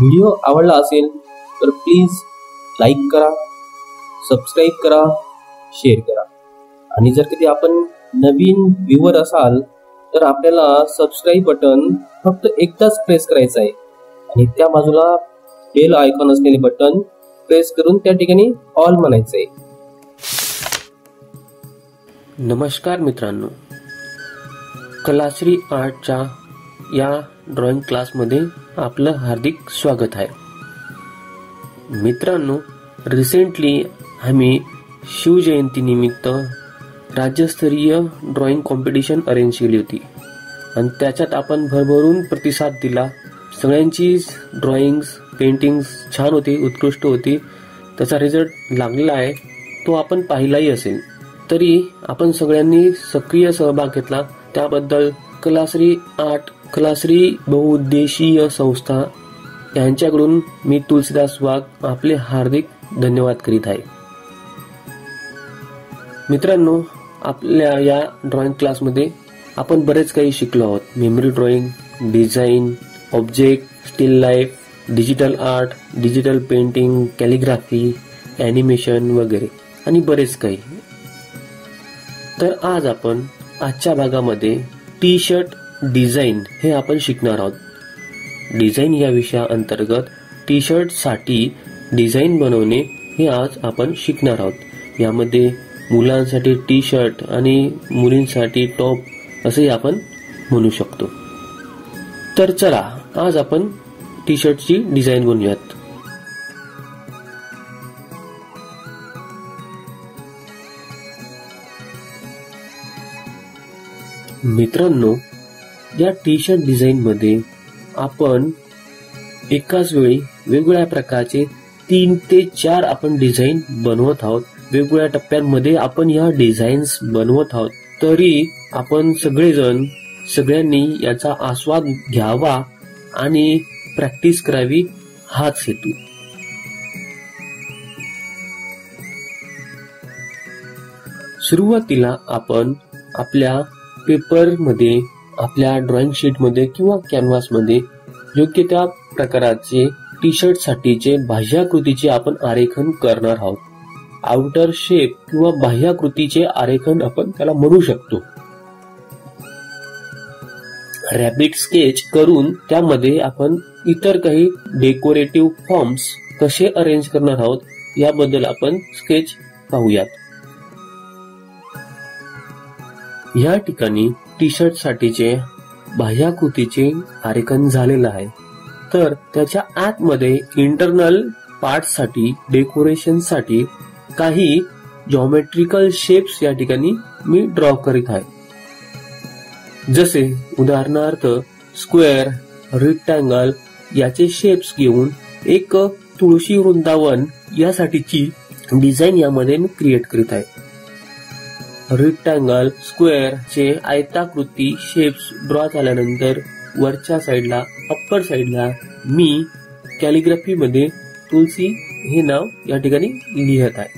Video आवडला असेल तर प्लीज लाईक करा, सबस्क्राईब करा, शेअर करा आणि जर कधी आपण नवीन व्ह्यूवर असाल तर आपल्याला सबस्क्राईब बटन फक्त एकदाच प्रेस करायचं आहे आणि त्या बाजूला बेल आयकॉन असलेले बटन प्रेस करून त्या ठिकाणी ऑल म्हणायचं आहे. नमस्कार मित्रांनो, कलाश्री आर्टच्या या ड्रॉइंग क्लासमध्ये आपलं हार्दिक स्वागत आहे. मित्रांनो, रिसेंटली आम्ही शिवजयंतीनिमित्त राज्यस्तरीय ड्रॉइंग कॉम्पिटिशन अरेंज केली होती आणि त्याच्यात आपण भरभरून प्रतिसाद दिला. सगळ्यांची ड्रॉइंग्स पेंटिंग्स छान होती, उत्कृष्ट होती. त्याचा रिझल्ट लागलेला आहे, तो आपण पाहिलाही असेल. तरी आपण सगळ्यांनी सक्रिय सहभाग घेतला, त्याबद्दल कलाश्री बहुउद्देशीय संस्था यांच्याकडून मी तुलसीदास वाघ आपले हार्दिक धन्यवाद करीत आहे. मित्रांनो, आपल्या या ड्रॉइंग क्लासमध्ये आपण बरेच काही शिकलो आहोत. Memory drawing, design, object, steel life, digital art, digital painting, calligraphy, animation वगैरे आणि बरेच काही. तर आज आपण आजच्या भागामध्ये टी शर्ट डिझाईन हे आपण शिकणार आहोत. डिझाईन या विषयाअंतर्गत टी शर्ट साठी डिझाईन बनवणे हे आज आपण शिकणार आहोत. यामध्ये मुलांसाठी टी शर्ट आणि मुलींसाठी टॉप असे आपण म्हणू शकतो. तर चला आज आपण टी शर्टची डिझाईन बनवूयात. मित्रांनो, या टी शर्ट डिझाईन मध्ये आपण एकाच वेळी वेगवेगळ्या प्रकारचे 3 ते 4 आपण डिझाईन बनवत आहोत. वेगवेगळ्या टप्प्यांमध्ये आपण या डिझाईन्स बनवत आहोत. तरी आपण सगळ्यांनी याचा आस्वाद घ्यावा आणि प्रॅक्टिस करावी, हाच हेतू. सुरुवातीला आपण आपल्या पेपरमध्ये, आपल्या ड्रॉइंग शीटमध्ये किंवा कॅनव्हासमध्ये योग्य त्या प्रकाराचे टी शर्ट साठीचे बाह्याकृतीचे आपण आरेखन करणार आहोत. आउटर शेप किंवा बाह्याकृतीचे आरेखन आपण त्याला म्हणू शकतो. रॅबिट स्केच करून त्यामध्ये आपण इतर काही डेकोरेटिव्ह फॉर्म्स कसे अरेंज करणार आहोत याबद्दल आपण स्केच पाहूयात. या ठिकाणी टी शर्ट साठीचे बाह्याकृतीचे आरेखन झालेलं आहे. तर त्याच्या आतमध्ये इंटरनल पार्ट साठी, डेकोरेशन साठी काही जॉमेट्रिकल शेप्स या ठिकाणी मी ड्रॉ करीत आहे. जसे उदाहरणार्थ स्क्वेअर, रेक्टँगल याचे शेप्स घेऊन एक तुळशी वृंदावन यासाठीची डिझाईन यामध्ये मी क्रिएट करीत आहे. रेक्टँगल, स्क्वेअर चे आयताकृती शेप्स ड्रॉ झाल्यानंतर वरच्या साईडला, अप्पर साईडला मी कॅलिग्राफी मध्ये तुलसी हे नाव या ठिकाणी लिहित आहे.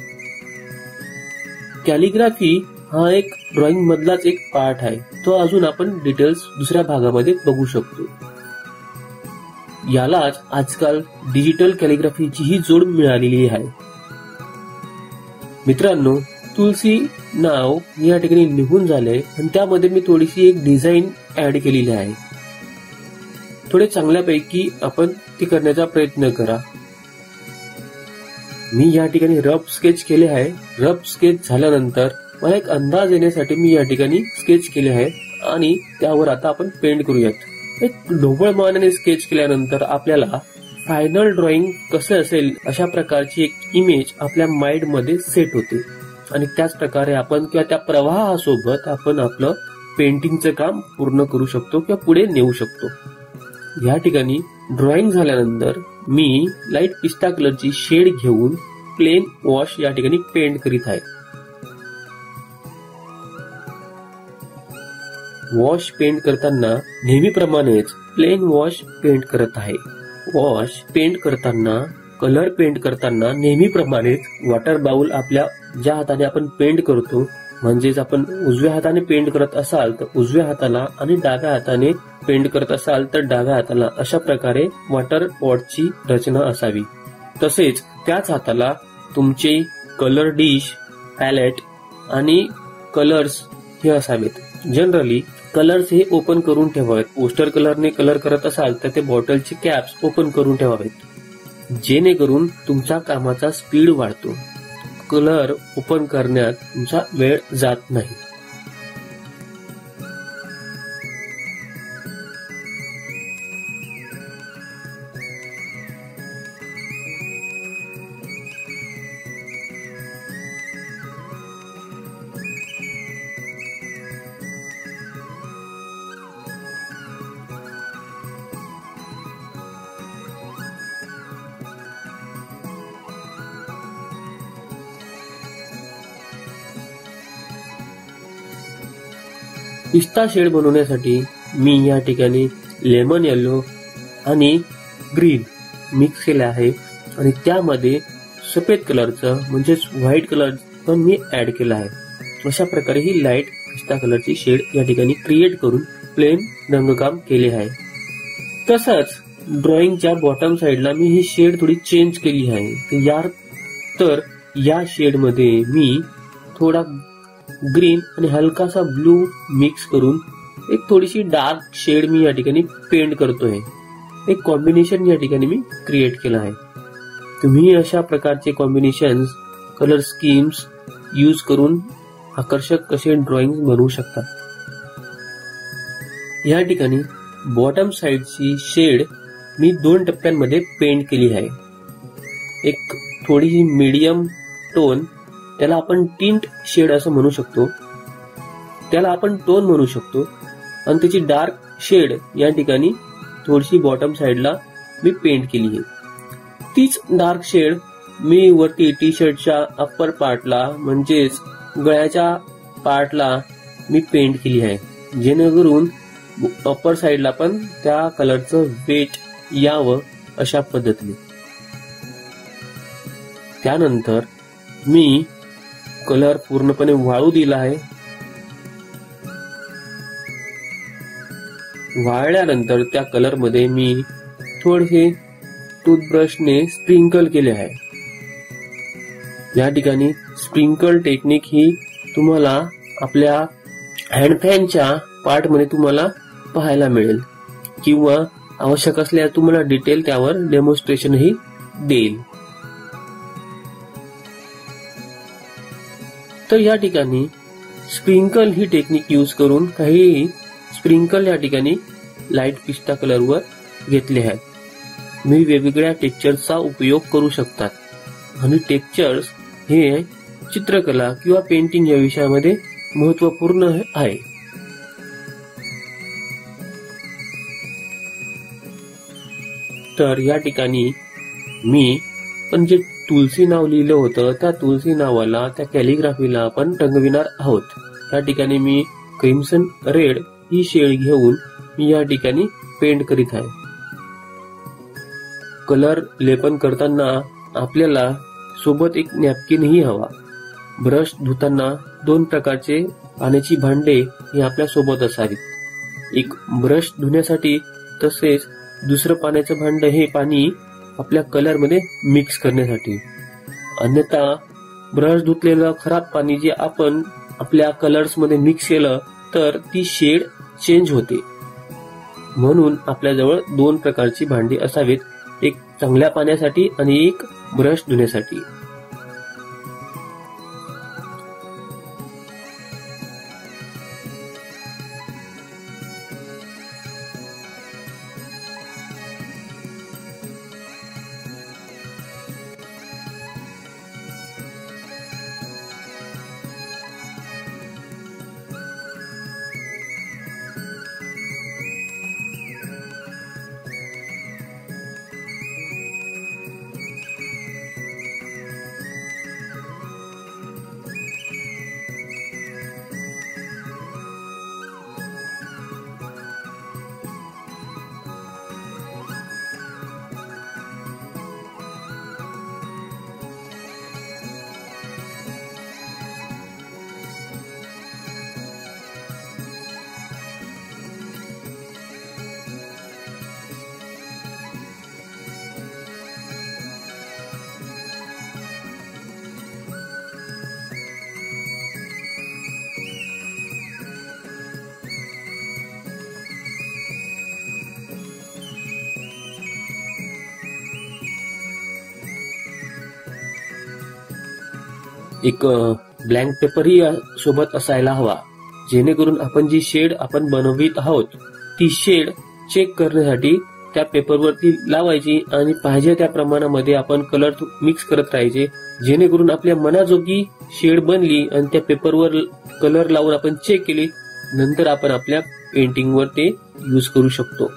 कॅलिग्राफी हा एक ड्रॉइंग मधलाच एक पार्ट आहे. तो अजून आपण डिटेल्स दुसऱ्या भागामध्ये बघू शकतो. यालाच आजकाल डिजिटल कॅलिग्राफीची ही जोड मिळालेली आहे. मित्रांनो, तुलसी नाव या ठिकाणी निघून झाले आणि त्यामध्ये मी थोडीशी एक डिझाईन ऍड केलेली आहे. थोडे चांगल्यापैकी आपण ती करण्याचा प्रयत्न करा. मी या ठिकाणी रफ स्केच केले आहे. रफ स्केच झाल्यानंतर मला एक अंदाज येण्यासाठी मी या ठिकाणी स्केच केले आहे आणि त्यावर आता आपण पेंट करूयात. एक ढोबळ मानाने स्केच केल्यानंतर आपल्याला फायनल ड्रॉइंग कसं असेल अशा प्रकारची एक इमेज आपल्या माइंड मध्ये सेट होते आणि त्याच प्रकारे आपण किंवा त्या प्रवाहासोबत आपण आपलं पेंटिंगचं काम पूर्ण करू शकतो किंवा पुढे नेऊ शकतो. या ठिकाणी ड्रॉइंग झाल्यानंतर मी लाईट पिस्ता कलरची शेड घेऊन प्लेन वॉश या ठिकाणी पेंट करीत आहे. वॉश पेंट करताना नेहमीप्रमाणेच प्लेन वॉश पेंट करत आहे. वॉश पेंट करताना, कलर पेंट करताना नेहमीप्रमाणेच वॉटर बाउल आपल्या ज्या हाताने आपण पेंट करतो म्हणजेच आपण उजव्या हाताने पेंट करत असाल तर उजव्या हाताला आणि डाव्या हाताने पेंट करत असाल तर डाव्या हाताला अशा प्रकारे वॉटर पॉटची रचना असावी. तसेच त्याच हाताला तुमचे कलर डिश, पॅलेट आणि कलर्स हे असावेत. जनरली कलर्स हे ओपन करून ठेवावेत. पोस्टर कलरने कलर करत असाल तर ते बॉटलचे कॅप्स ओपन करून ठेवावेत, जेणेकरून तुमच्या कामाचा स्पीड वाढतो. कलर ओपन करण्यात तुमचा वेळ जात नाही. पिस्ता शेड बनवण्यासाठी मी या ठिकाणी लेमन येलो आणि ग्रीन मिक्स केले आहे आणि त्यामध्ये सफेद कलरचं म्हणजेच व्हाईट कलर पण मी ऍड केला आहे. अशा प्रकारे ही लाईट पिस्ता कलरची शेड या ठिकाणी क्रिएट करून प्लेन रंगकाम केले आहे. तसंच ड्रॉइंगच्या बॉटम साइडला मी ही शेड थोडी चेंज केली आहे. तर या शेड मध्ये मी थोडा ग्रीन आणि हलकासा ब्लू मिक्स करून एक थोडीशी डार्क शेड मी या ठिकाणी पेंट करतोय. एक कॉम्बिनेशन या ठिकाणी मी क्रिएट केलं आहे. तुम्ही अशा प्रकारचे कॉम्बिनेशन कलर स्कीम्स यूज करून आकर्षक कसे ड्रॉइंग बनवू शकता. या ठिकाणी बॉटम साइडची शेड मी 2 टप्प्यांमध्ये पेंट केली आहे. एक थोडी मीडियम टोन, त्याला आपण टिंट शेड असं म्हणू शकतो, त्याला आपण टोन म्हणू शकतो, आणि त्याची डार्क शेड या ठिकाणी थोडीशी बॉटम साइडला मी पेंट केली आहे. तीच डार्क शेड मी वरती टी शर्टच्या अप्पर पार्टला म्हणजेच गळ्याच्या पार्टला मी पेंट केली आहे, जेणेकरून अप्पर साइडला पण त्या कलरचं वेट यावं अशा पद्धतीने. त्यानंतर मी कलर पूर्णपणे वाळू दिला आहे. वाळल्यानंतर त्या कलर मध्ये मी थोडेसे टूथब्रशने स्प्रिंकल केले आहे. या ठिकाणी स्प्रिंकल टेक्निक ही तुम्हाला आपल्या हँडफॅनच्या पार्ट मध्ये तुम्हाला पाहायला मिळेल, किंवा आवश्यक असल्यास तुम्हाला डिटेल त्यावर डेमॉन्स्ट्रेशनही देईल. तर या ठिकाणी स्प्रिंकल ही टेक्निक यूज करून काही स्प्रिंकल या ठिकाणी लाईट पिस्ता कलरवर घेतले आहेत. मी वेगवेगळ्या टेक्स्चरचा उपयोग करू शकतात, आणि टेक्स्चर्स हे चित्रकला किंवा पेंटिंग या विषयामध्ये महत्वपूर्ण आहे. तर या ठिकाणी मी पण जे तुलसी नाव लिहिलं होतं त्या तुलसी नावाला, त्या कॅलिग्राफीला आपण रंगविणार आहोत. या ठिकाणी मी क्रिम्सन रेड ही शेड घेऊन मी या ठिकाणी पेंट करीत आहे. कलर लेपन करताना आपल्याला सोबत एक नॅपकिनही हवा. ब्रश धुताना 2 प्रकारचे पाण्याची भांडे ही आपल्या सोबत असावी. एक ब्रश धुण्यासाठी, तसेच दुसरं पाण्याचं भांड हे पाणी आपल्या कलर मध्ये मिक्स करण्यासाठी. अन्यथा ब्रश धुतलेलं खराब पाणी जे आपण आपल्या कलर्स मध्ये मिक्स केलं तर ती शेड चेंज होते. म्हणून आपल्याजवळ 2 प्रकारची भांडी असावीत, एक चांगल्या पाण्यासाठी आणि एक ब्रश धुण्यासाठी. एक ब्लँक पेपरही सोबत असायला हवा, जेणेकरून आपण जी शेड आपण बनवित आहोत ती शेड चेक करण्यासाठी त्या पेपरवरती लावायची आणि पाहिजे त्या प्रमाणामध्ये आपण कलर मिक्स करत राहायचे, जेणेकरून आपल्या मनाजोगी शेड बनली आणि त्या पेपरवर कलर लावून आपण चेक केली, नंतर आपण आपल्या पेंटिंगवर ते यूज करू शकतो.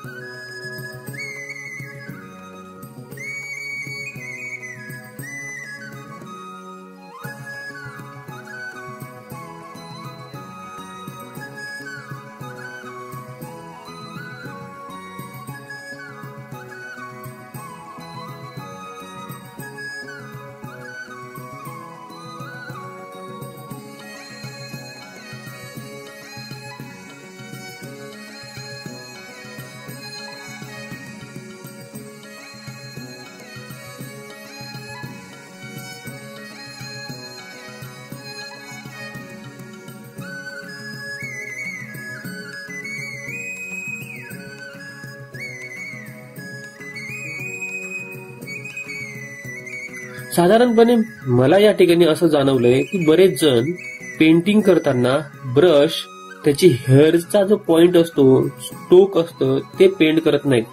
साधारणपणे मला या ठिकाणी असं जाणवलंय की बरेच जण पेंटिंग करताना ब्रश त्याची हेअरचा जो पॉइंट असतो, स्ट्रोक असतं, ते पेंट करत नाहीत,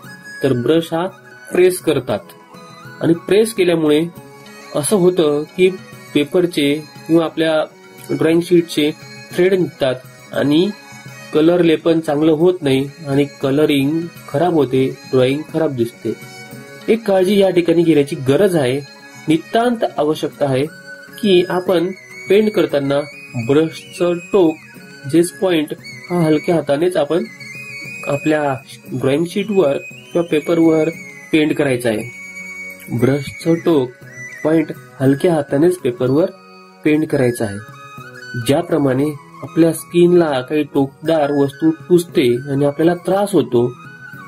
तर ब्रश हा प्रेस करतात. आणि प्रेस केल्यामुळे असं होतं की पेपरचे किंवा आपल्या ड्रॉइंग शीटचे थ्रेड निघतात आणि कलर लेपन चांगलं होत नाही आणि कलरिंग खराब होते, ड्रॉइंग खराब दिसते. एक काळजी या ठिकाणी घेण्याची गरज आहे, नितांत आवश्यकता आहे की आपण पेंट करताना ब्रशचं टोक, जे पॉइंट हा हलक्या हातानेच आपण आपल्या ड्रॉइंग शीटवर किंवा पेपरवर पेंट करायचा आहे. ब्रशचं टोक पॉइंट हलक्या हातानेच पेपरवर पेंट करायचा आहे. ज्याप्रमाणे आपल्या स्किनला काही टोकदार वस्तू टुचते आणि आपल्याला त्रास होतो,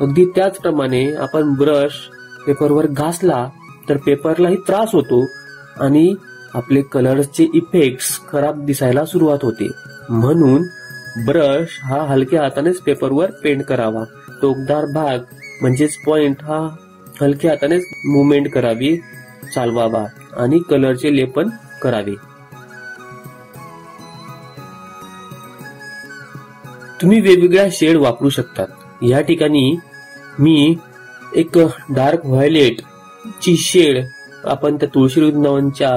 अगदी त्याचप्रमाणे आपण ब्रश पेपरवर घासला तर पेपरलाही त्रास होतो आणि आपले कलरचे इफेक्ट्स खराब दिसायला सुरुवात होते. म्हणून ब्रश हा हलक्या हातानेच पेपरवर पेंट करावा. टोकदार भाग म्हणजेच पॉइंट हा हलक्या हातानेच मुवमेंट करावी, चालवावा आणि कलरचे लेपन करावे. तुम्ही वेगवेगळ्या शेड वापरू शकतात. या ठिकाणी मी एक डार्क व्हायलेट ची शेड आपण त्या तुळशी वृंदावनच्या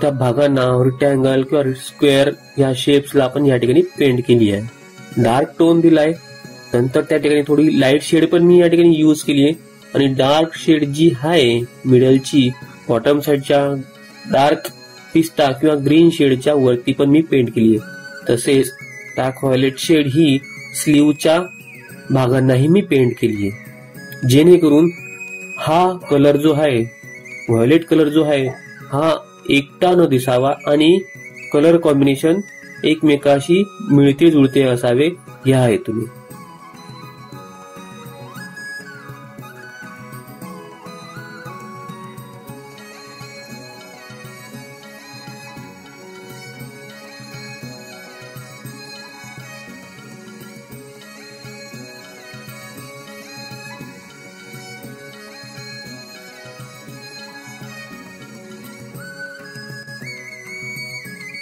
त्या भागांना रेक्टँगल किंवा स्क्वेअर या शेप्सला आपण या ठिकाणी पेंट केली आहे. डार्क टोन दिलाय, नंतर त्या ठिकाणी थोडी लाईट शेड पण मी या ठिकाणी यूज केली आहे आणि डार्क शेड जी आहे मिडलची बॉटम साईडच्या डार्क पिस्ता किंवा ग्रीन शेडच्या वरती पण मी पेंट केली आहे. तसेच डार्क व्हायलेट शेड ही स्लीवच्या भागांनाही मी पेंट केली आहे, जेणेकरून हा कलर जो आहे, व्हायोलेट कलर जो आहे, हा एकटा न दिसावा आणि कलर कॉम्बिनेशन एकमेकाशी मिळते जुळते असावे या हेतूने.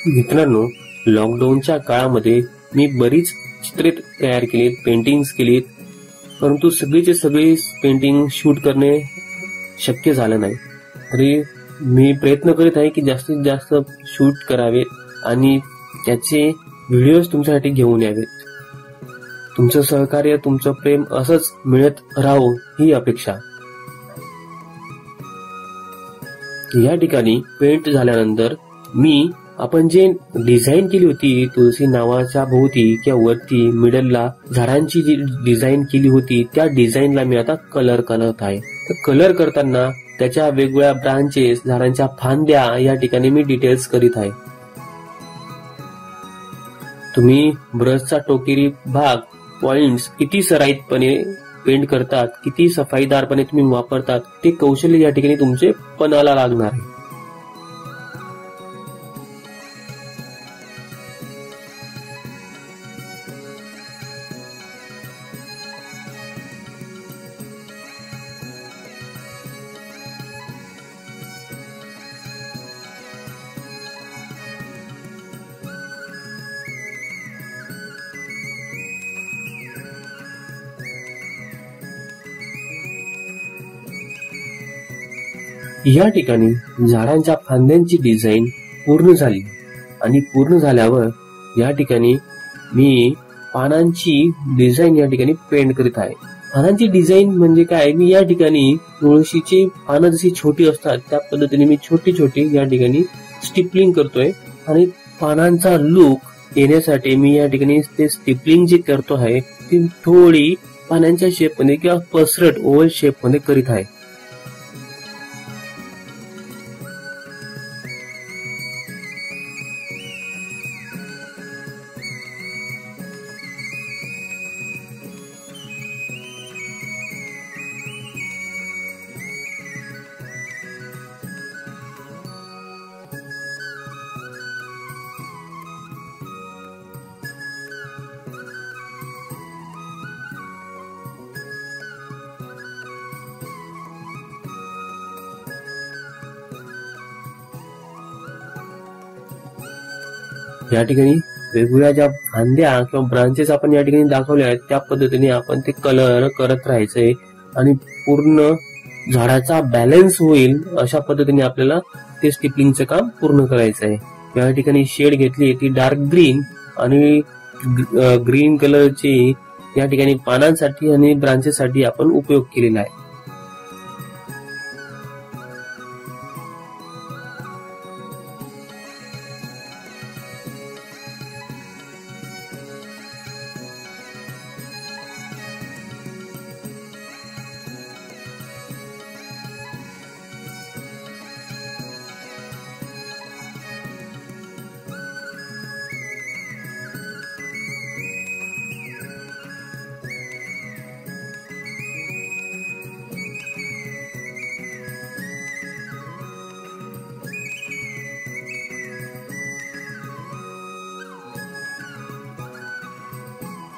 मित्रांनो, लॉकडाऊनच्या काळामध्ये मी बरीच चित्रे तयार केलीत, पेंटिंग्स केलीत, परंतु सगळीचे सगळे पेंटिंग शूट करणे शक्य झालं नाही. तरी मी प्रयत्न करीत आहे की जास्तीत जास्त शूट करावेत आणि त्याचे व्हिडिओज तुमच्यासाठी घेऊन यावेत. तुमचं सहकार्य, तुमचं प्रेम असंच मिळत राहो ही अपेक्षा. या ठिकाणी पेंट झाल्यानंतर मी आपण जे डिझाईन केली होती तुळशी नावाच्या भोवती किंवा वरती मिडलला झाडांची जी डिझाईन केली होती त्या डिझाईनला मी आता कलर करत आहे. तर कलर करताना त्याच्या वेगवेगळ्या ब्रांचेस, झाडांच्या फांद्या या ठिकाणी मी डिटेल्स करीत आहे. तुम्ही ब्रशचा टोकेरी भाग, पॉइंट्स किती सराईतपणे पेंट करतात, किती सफाईदारपणे तुम्ही वापरतात, ते कौशल्य या ठिकाणी तुमचे पणाला लागणार आहे. या ठिकाणी झाडांच्या फांद्यांची डिझाईन पूर्ण झाली आणि पूर्ण झाल्यावर या ठिकाणी मी पानांची डिझाईन या ठिकाणी पेंट करीत आहे. पानांची डिझाईन म्हणजे काय, मी या ठिकाणी तुळशीची पानं जशी छोटी असतात त्या पद्धतीने मी छोटी छोटी या ठिकाणी स्टिपलिंग करतोय आणि पानांचा लुक येण्यासाठी मी या ठिकाणी ते स्टिपलिंग जे करतो आहे ती थोडी पानांच्या शेप मध्ये किंवा पसरट ओव्हल शेप मध्ये करीत आहे. या ठिकाणी वेगवेगळ्या ज्या फांद्या किंवा ब्रांचेस आपण या ठिकाणी दाखवल्या आहेत त्या पद्धतीने आपण ते कलर करत राहायचंय आणि पूर्ण झाडाचा बॅलन्स होईल अशा पद्धतीने आपल्याला ते स्टिपलिंगचं काम पूर्ण करायचं आहे. या ठिकाणी शेड घेतली ती डार्क ग्रीन आणि ग्रीन कलरची या ठिकाणी पानांसाठी आणि ब्रांचेससाठी आपण उपयोग केलेला आहे.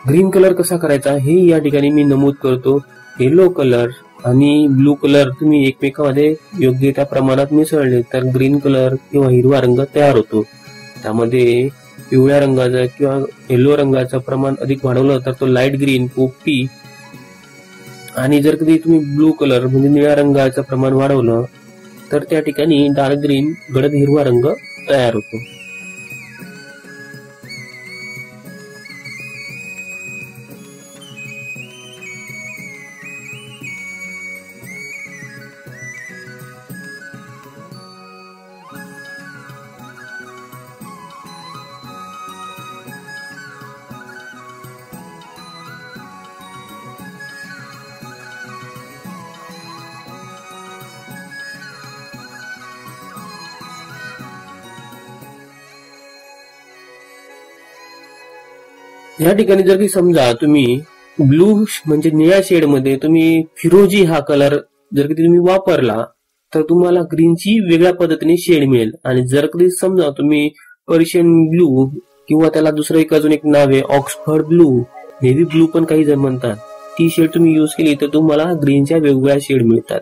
ग्रीन कलर कसा करायचा हे या ठिकाणी मी नमूद करतो. येलो कलर आणि ब्लू कलर तुम्ही एकमेकांमध्ये योग्य त्या प्रमाणात मिसळले तर ग्रीन कलर किंवा हिरवा रंग तयार होतो. त्यामध्ये पिवळ्या रंगाचं किंवा येलो रंगाचं प्रमाण अधिक वाढवलं तर तो लाईट ग्रीन, पोपटी आणि जर कधी तुम्ही ब्लू कलर म्हणजे निळ्या रंगाचं प्रमाण वाढवलं तर त्या ठिकाणी डार्क ग्रीन, गडद हिरवा रंग तयार होतो. या ठिकाणी जर की समजा तुम्ही ब्लू म्हणजे निळ्या शेड मध्ये तुम्ही फिरोजी हा कलर जर कधी तुम्ही वापरला तर तुम्हाला ग्रीनची वेगळ्या पद्धतीने शेड मिळेल. आणि जर कधी समजा तुम्ही पर्शियन ब्लू किंवा त्याला दुसरं एक अजून एक नाव आहे ऑक्सफर्ड ब्लू, नेव्ही ब्लू पण काही जण म्हणतात, ती शेड तुम्ही युज केली तर तुम्हाला ग्रीनच्या वेगवेगळ्या शेड मिळतात.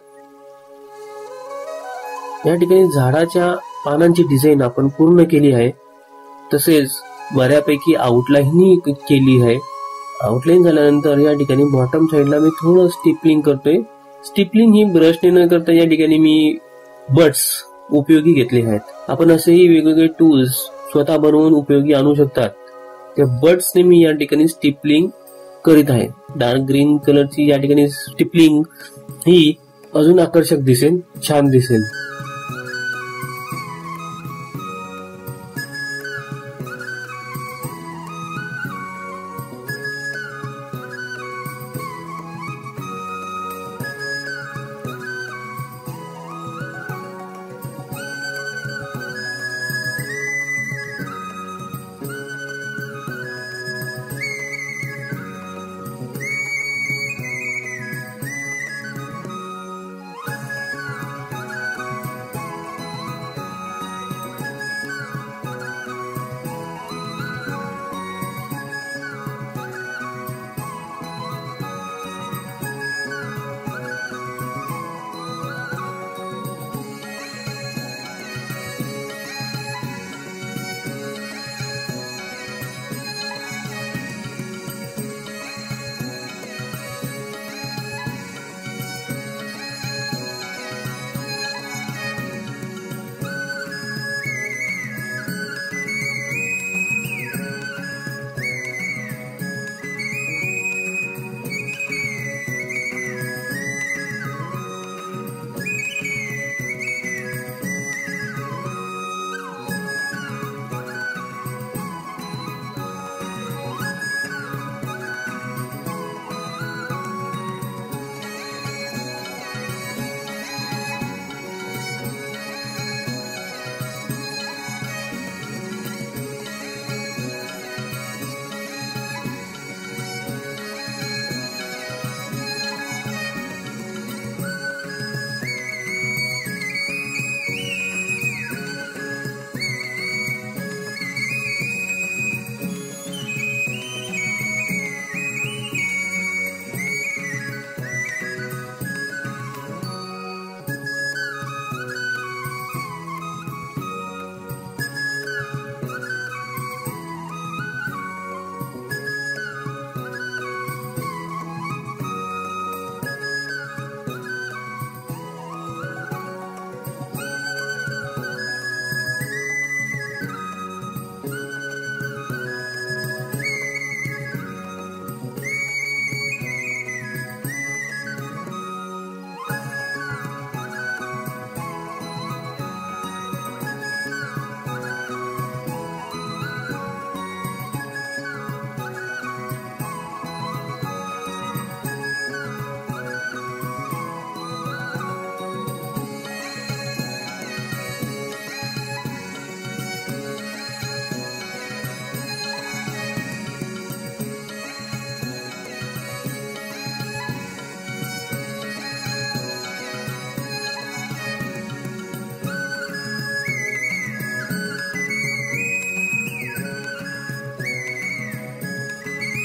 या ठिकाणी झाडाच्या पानांची डिझाईन आपण पूर्ण केली आहे. तसेच बऱ्यापैकी आउटलाईन केली आहे. आउटलाईन झाल्यानंतर या ठिकाणी बॉटम साइडला मी थोडं स्टिपलिंग करतोय. स्टिपलिंग ही ब्रशने न करता या ठिकाणी मी बट्स उपयोगी घेतले आहेत. आपण असेही वेगवेगळे टूल्स स्वतः बनवून उपयोगी आणू शकतात. त्या बट्सने मी या ठिकाणी स्टिपलिंग करीत आहे. डार्क ग्रीन कलरची या ठिकाणी स्टिपलिंग ही अजून आकर्षक दिसेल, छान दिसेल.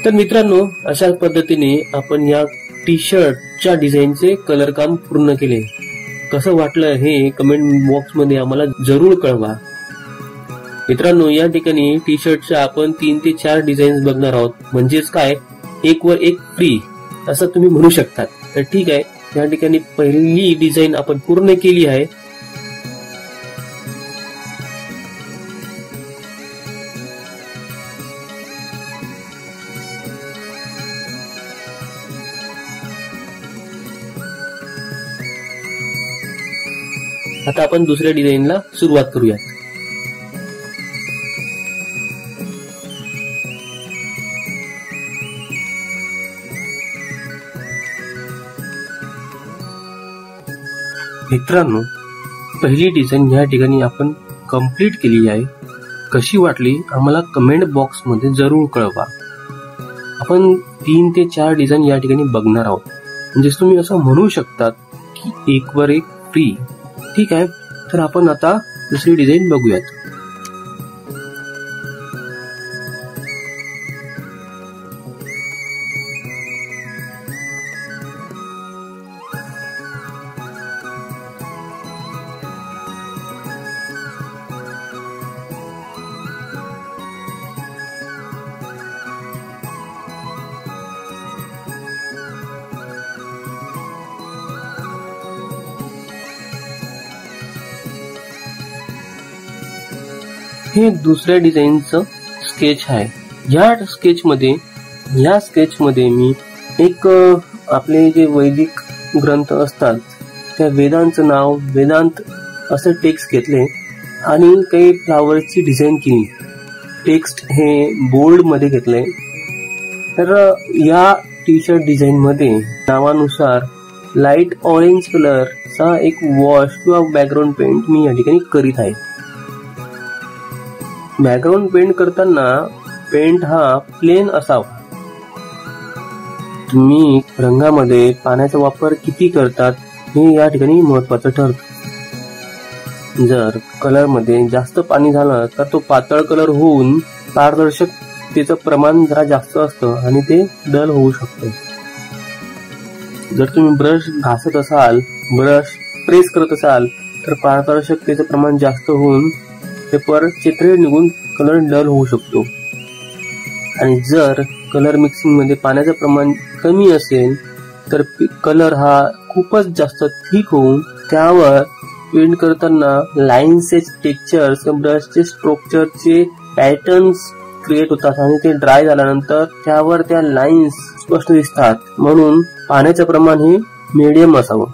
तर मित्रांनो, अशा पद्धतीने आपण या टी शर्टच्या डिझाईनचे कलर काम पूर्ण केले. कसं वाटलं हे कमेंट बॉक्स मध्ये आम्हाला जरूर कळवा. मित्रांनो, या ठिकाणी टी शर्टच्या आपण 3 ते 4 डिझाईन्स बघणार आहोत. म्हणजेच काय, एक वर एक फ्री असं तुम्ही म्हणू शकता. तर ठीक आहे, या ठिकाणी पहिली डिझाईन आपण पूर्ण केली आहे. आता आपण दुसऱ्या डिझाईनला सुरुवात करूया. मित्रांनो, पहिली डिझाईन या ठिकाणी आपण कंप्लीट केली आहे. कशी वाटली आम्हाला कमेंट बॉक्स मध्ये जरूर कळवा. आपण 3 ते 4 डिझाईन या ठिकाणी बघणार आहोत. म्हणजे तुम्ही असं म्हणू शकतात की एक वर एक फ्री. ठीक आहे, तर आपण आता दुसरी डिझाईन बघूयात. हे दुसऱ्या डिझाईनचं स्केच आहे. या स्केचमध्ये मी एक आपले जे वैदिक ग्रंथ असतात त्या वेदांचं नाव वेदांत असं टेक्स्ट घेतले आणि काही फ्लावरची डिझाईन केली. टेक्स्ट हे बोल्ड मध्ये घेतले. तर या टी शर्ट डिझाईन मध्ये नावानुसार लाईट ऑरेंज कलरचा एक वॉश किंवा बॅकग्राऊंड पेंट मी या ठिकाणी करीत आहे. बॅकग्राऊंड पेंट करताना पेंट हा प्लेन असावा. तुम्ही रंगामध्ये पाण्याचा वापर किती करतात हे या ठिकाणी महत्वाचं ठरतं. जर कलर मध्ये जास्त पाणी झालं तर तो पातळ कलर होऊन पारदर्शकतेचं प्रमाण जरा जास्त असतं आणि ते डल होऊ शकतं. जर तुम्ही ब्रश घासत असाल, ब्रश प्रेस करत असाल तर पारदर्शकतेचं प्रमाण जास्त होऊन पेपर चित्रे निघून कलर डल होऊ शकतो. आणि जर कलर मिक्सिंग मध्ये पाण्याचं प्रमाण कमी असेल तर कलर हा खूपच जास्त थिक होऊन त्यावर पेंट करताना लाईन्सचे टेक्स्चर्स, ब्रशचे स्ट्रोक्चरचे पॅटर्न्स क्रिएट होतात आणि ते ड्राय झाल्यानंतर त्यावर त्या लाईन्स स्पष्ट दिसतात. म्हणून पाण्याचं प्रमाण हे मीडियम असावं.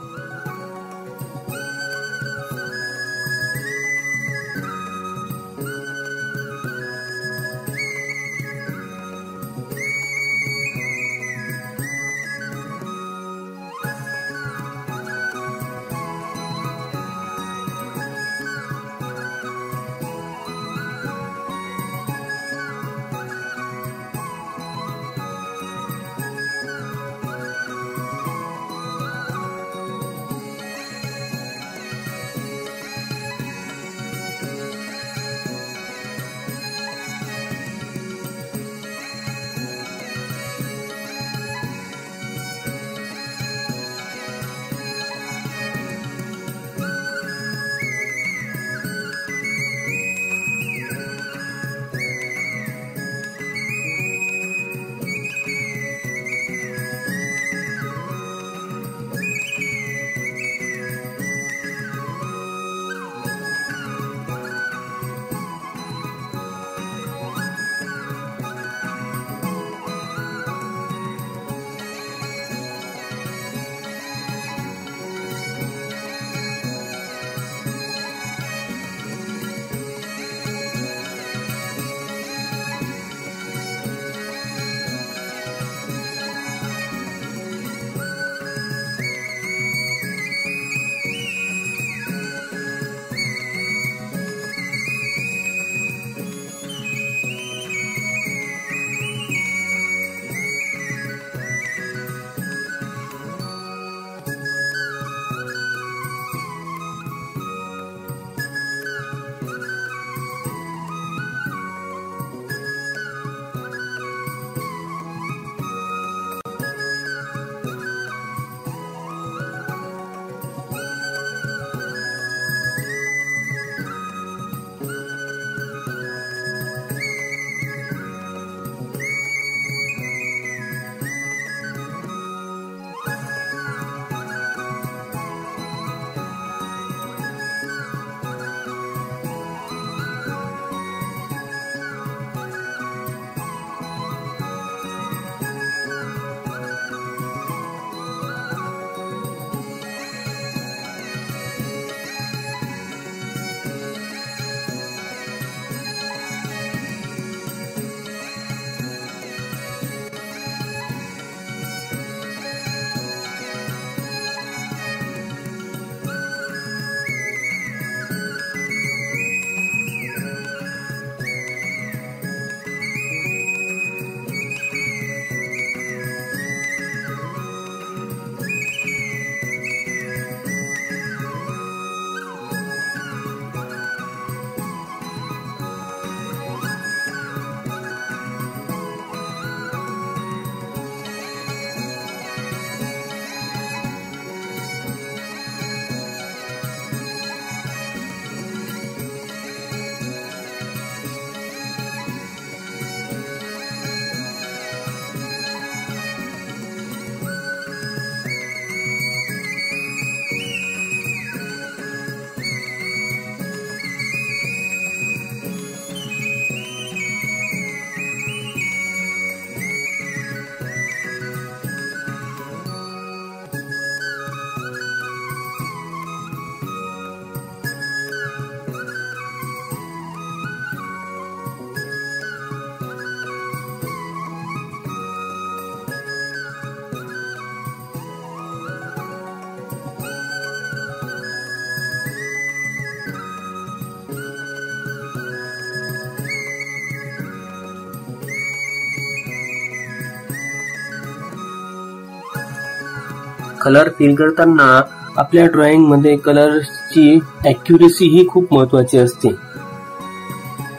कलर फिल करताना आपल्या ड्रॉइंग मध्ये कलरची ऍक्युरेसी ही खूप महत्वाची असते.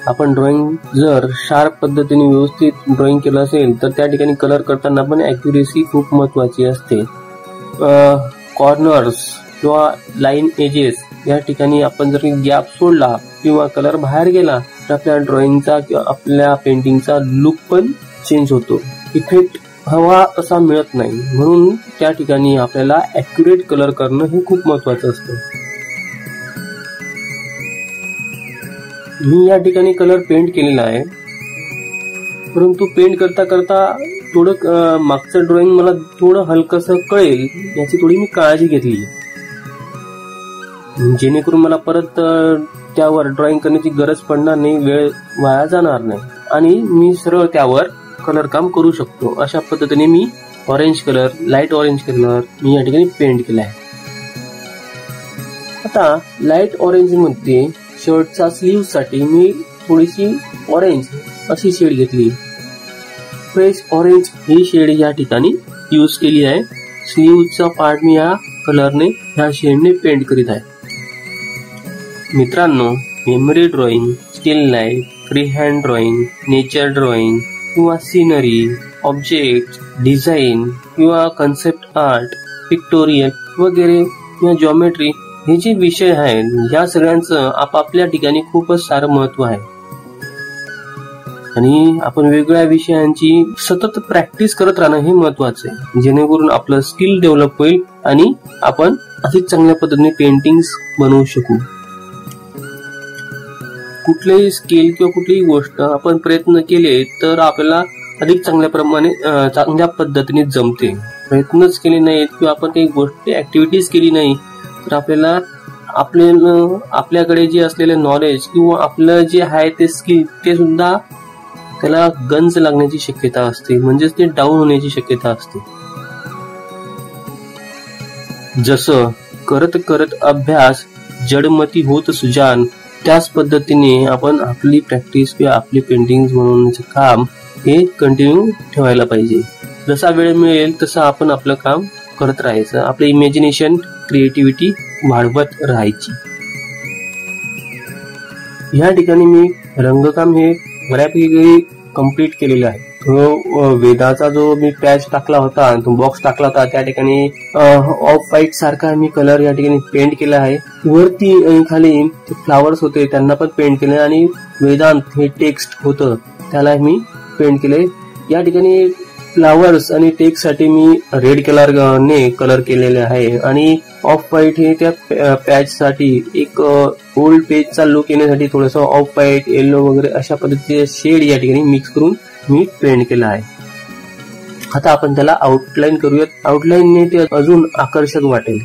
आपण ड्रॉइंग जर शार्प पद्धतीने व्यवस्थित ड्रॉइंग केलं असेल तर त्या ठिकाणी कलर करताना पण ऍक्युरेसी खूप महत्वाची असते. कॉर्नर्स किंवा लाईन एजेस या ठिकाणी आपण जर गॅप सोडला किंवा कलर बाहेर गेला तर आपल्या ड्रॉइंगचा किंवा आपल्या पेंटिंगचा लुक पण चेंज होतो. इफेक्ट हवा तसा मिळत नाही. म्हणून त्या ठिकाणी आपल्याला ऍक्युरेट कलर करणं हे खूप महत्वाचं असतं. मी या ठिकाणी कलर पेंट केलेला आहे, परंतु पेंट करता करता थोडं मागचं ड्रॉइंग मला थोडं हलकसं कळेल याची थोडी मी काळजी घेतली, जेणेकरून मला परत त्यावर ड्रॉइंग करण्याची गरज पडणार नाही, वेळ वाया जाणार नाही आणि मी सरळ त्यावर कलर काम करू शकतो. अशा पद्धतीने मी orange colour, light orange colour मी या ठिकाणी पेंट केला आहे. आता लाईट ऑरेंज मध्ये शर्टच्या स्लीव्ह साठी मी थोडीशी ऑरेंज अशी शेड घेतली. फ्रेश ऑरेंज ही शेड या ठिकाणी यूज केली आहे. स्लीव्हचा पार्ट मी या कलरने, ह्या शेडने पेंट करीत आहे. मित्रांनो, memory drawing, steel life, free hand drawing, nature drawing किंवा सिनरी, ऑब्जेक्ट, डिझाईन किंवा कन्सेप्ट आर्ट, पिक्टोरियल वगैरे किंवा जॉमेट्री हे जे विषय आहेत या सगळ्यांचं आपापल्या ठिकाणी खूपच सारं महत्व आहे आणि आपण वेगवेगळ्या विषयांची सतत प्रॅक्टिस करत राहणं हे महत्वाचं आहे, जेणेकरून आपलं स्किल डेव्हलप होईल आणि आपण अधिक चांगल्या पद्धतीने पेंटिंग्स बनवू शकू. कुठलेही स्किल किंवा कुठलीही गोष्ट आपण प्रयत्न केले तर आपल्याला अधिक चांगल्या पद्धतीने जमते. प्रयत्नच केले नाहीत किंवा आपण काही गोष्टी ऍक्टिव्हिटीज केली नाही तर आपल्याकडे जे असलेले नॉलेज किंवा आपलं जे आहे ते स्किल ते सुद्धा त्याला गंज लागण्याची शक्यता असते, म्हणजेच ते डाऊन होण्याची शक्यता असते. जसं करत करत अभ्यास जडमती होत सुजान, त्याच पद्धतीने आपण आपली प्रॅक्टिस किंवा आपली पेंटिंग बनवण्याचं काम हे कंटिन्यू ठेवायला पाहिजे. जसा वेळ मिळेल तसं आपण आपलं काम करत राहायचं, आपलं इमॅजिनेशन, क्रिएटिव्हिटी वाढवत राहायची. या ठिकाणी मी रंगकाम हे बऱ्यापैकी कम्प्लीट केलेलं आहे. वेदाचा जो मी पॅच टाकला होता, तो बॉक्स टाकला होता, त्या ठिकाणी ऑफ व्हाईट सारखा मी कलर या ठिकाणी पेंट केला आहे. वरती आणि खाली फ्लावर्स होते त्यांना पण पेंट केले आणि वेदांत हे टेक्स्ट होतं त्याला मी पेंट केले. या ठिकाणी फ्लावर्स आणि टेक्स्ट साठी मी रेड कलरने कलर केलेले आहे आणि ऑफ व्हाईट हे त्या पॅच साठी एक ओल्ड पेजचा लुक येण्यासाठी थोडस ऑफ व्हाईट, येलो वगैरे अशा पद्धतीचे शेड या ठिकाणी मिक्स करून मी पेंट केला आहे. आता आपण त्याला आउटलाईन करूयात. आउटलाईनने ते अजून आकर्षक वाटेल.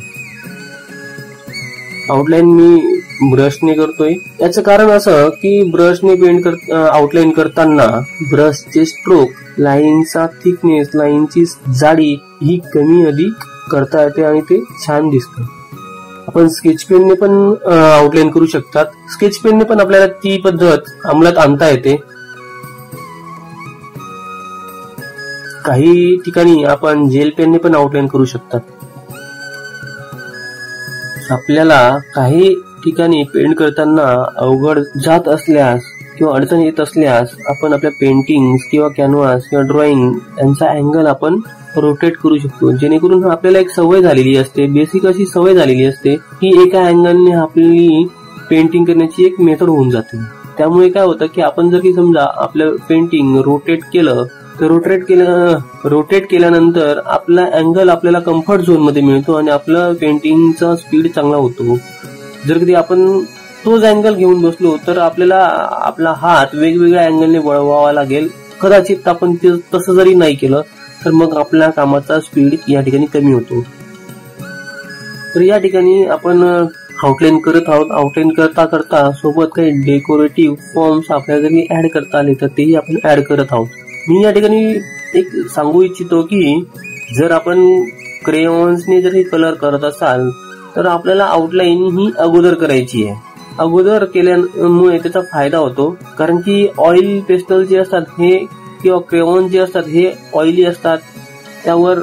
आउटलाईन मी ब्रशने करतोय. याचं कारण असं की ब्रशने आउटलाईन करताना ब्रशचे स्ट्रोक, लाईनचा थिकनेस, लाईनची जाडी ही कमी अधिक करता येते आणि ते छान दिसतं. आपण स्केच पेनने पण आउटलाईन करू शकतात. स्केच पेनने पण आपल्याला ती पद्धत अंमलात आणता येते. काही ठिकाणी आपण जेल पेनने पण आउटलाईन करू शकतात. आपल्याला काही ठिकाणी पेंट करताना अवघड जात असल्यास किंवा अडचण येत असल्यास आपण आपल्या पेंटिंग किंवा कॅनव्हास किंवा ड्रॉइंग यांचा अँगल आपण रोटेट करू शकतो, जेणेकरून आपल्याला एक सवय झालेली असते, बेसिक अशी सवय झालेली असते की एका अँगलने आपली पेंटिंग करण्याची एक मेथड होऊन जाते. त्यामुळे काय होतं की आपण जर की समजा आपलं पेंटिंग रोटेट केलं तर रोटेट केल्यानंतर आपला अँगल आपल्याला कम्फर्ट झोन मध्ये मिळतो आणि आपलं पेंटिंगचा स्पीड चांगला होतो. जर कधी आपण तोच अँगल घेऊन बसलो तर आपल्याला आपला हात वेगवेगळ्या अँगलने वळवावा लागेल. कदाचित आपण तसं जरी नाही केलं तर मग आपल्या कामाचा स्पीड या ठिकाणी कमी होतो. तर या ठिकाणी आपण आउटलाईन करत आहोत. आउटलाईन करता करता सोबत काही डेकोरेटिव्ह फॉर्म्स आपल्याला जरी ऍड करता आले तर तेही आपण ऍड करत आहोत. मी या ठिकाणी एक सांगू इच्छितो की जर आपण क्रेयॉन्सने जर कलर करत असाल तर आपल्याला आउटलाईन ही अगोदर करायची आहे. अगोदर केल्यामुळे त्याचा फायदा होतो, कारण की ऑइल पेस्टल जे असतात हे किंवा क्रेयॉन जे असतात हे ऑइली असतात. त्यावर